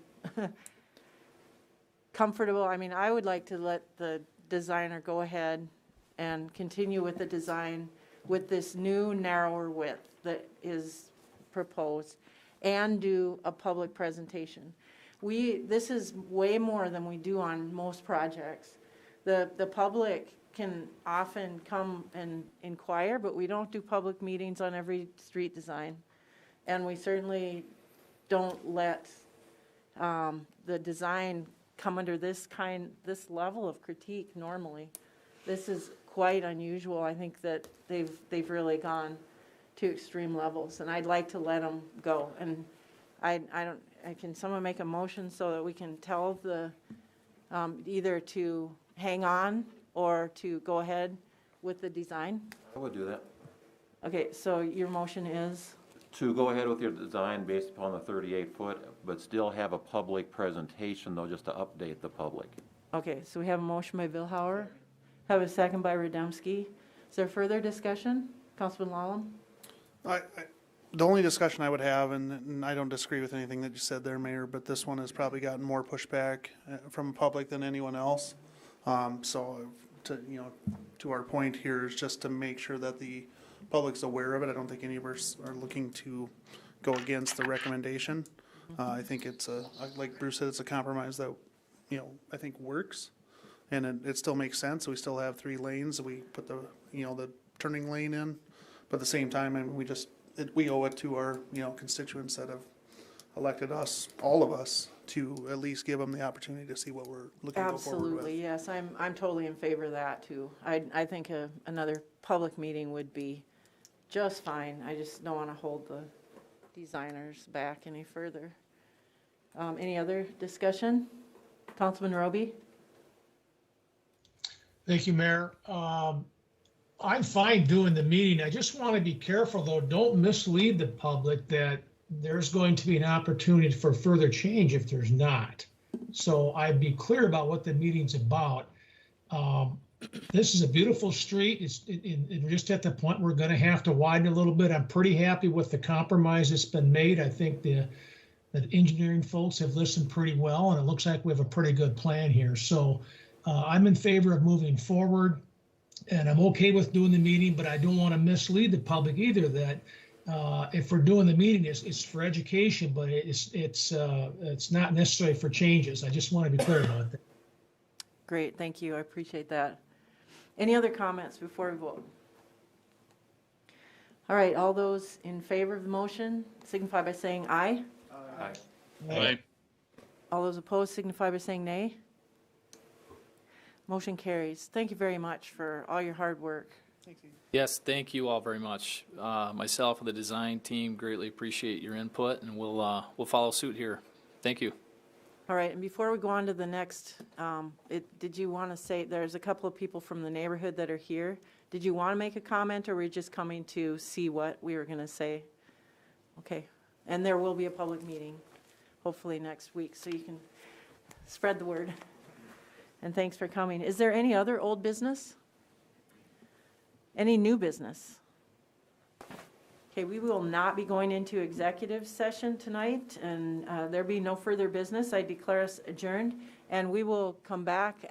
comfortable? I mean, I would like to let the designer go ahead and continue with the design with this new narrower width that is proposed, and do a public presentation. This is way more than we do on most projects. The public can often come and inquire, but we don't do public meetings on every street design. And we certainly don't let the design come under this level of critique normally. This is quite unusual. I think that they've really gone to extreme levels, and I'd like to let them go. And can someone make a motion so that we can tell the, either to hang on or to go ahead with the design? I would do that. Okay, so your motion is? To go ahead with your design based upon the 38-foot, but still have a public presentation, though, just to update the public. Okay, so we have a motion by Vilhauer, have a second by Rademski. Is there further discussion? Councilman Lallam? The only discussion I would have, and I don't disagree with anything that you said there, Mayor, but this one has probably gotten more pushback from the public than anyone else. So to our point here is just to make sure that the public's aware of it. I don't think any of us are looking to go against the recommendation. I think it's like Bruce said, it's a compromise that, I think works. And it still makes sense. We still have 3 lanes. We put the turning lane in. But at the same time, I mean, we owe it to our, constituents that have elected us, all of us, to at least give them the opportunity to see what we're looking to go forward with. Absolutely, yes. I'm totally in favor of that, too. I think another public meeting would be just fine. I just don't want to hold the designers back any further. Any other discussion? Councilman Roby? Thank you, Mayor. I'm fine doing the meeting. I just want to be careful, though. Don't mislead the public that there's going to be an opportunity for further change if there's not. So I'd be clear about what the meeting's about. This is a beautiful street. We're just at the point we're going to have to widen a little bit. I'm pretty happy with the compromise that's been made. I think the engineering folks have listened pretty well, and it looks like we have a pretty good plan here. So I'm in favor of moving forward, and I'm okay with doing the meeting, but I don't want to mislead the public either that if we're doing the meeting, it's for education, but it's not necessarily for changes. I just want to be clear about that. Great, thank you. I appreciate that. Any other comments before we vote? All right, all those in favor of the motion signify by saying aye. Aye. Aye. All those opposed signify by saying nay. Motion carries. Thank you very much for all your hard work. Yes, thank you all very much. Myself and the design team greatly appreciate your input, and we'll follow suit here. Thank you. All right, and before we go on to the next, did you want to say, there's a couple of people from the neighborhood that are here. Did you want to make a comment, or were you just coming to see what we were going to say? Okay, and there will be a public meeting, hopefully next week, so you can spread the word. And thanks for coming. Is there any other old business? Any new business? Okay, we will not be going into executive session tonight, and there be no further business. I declare us adjourned, and we will come back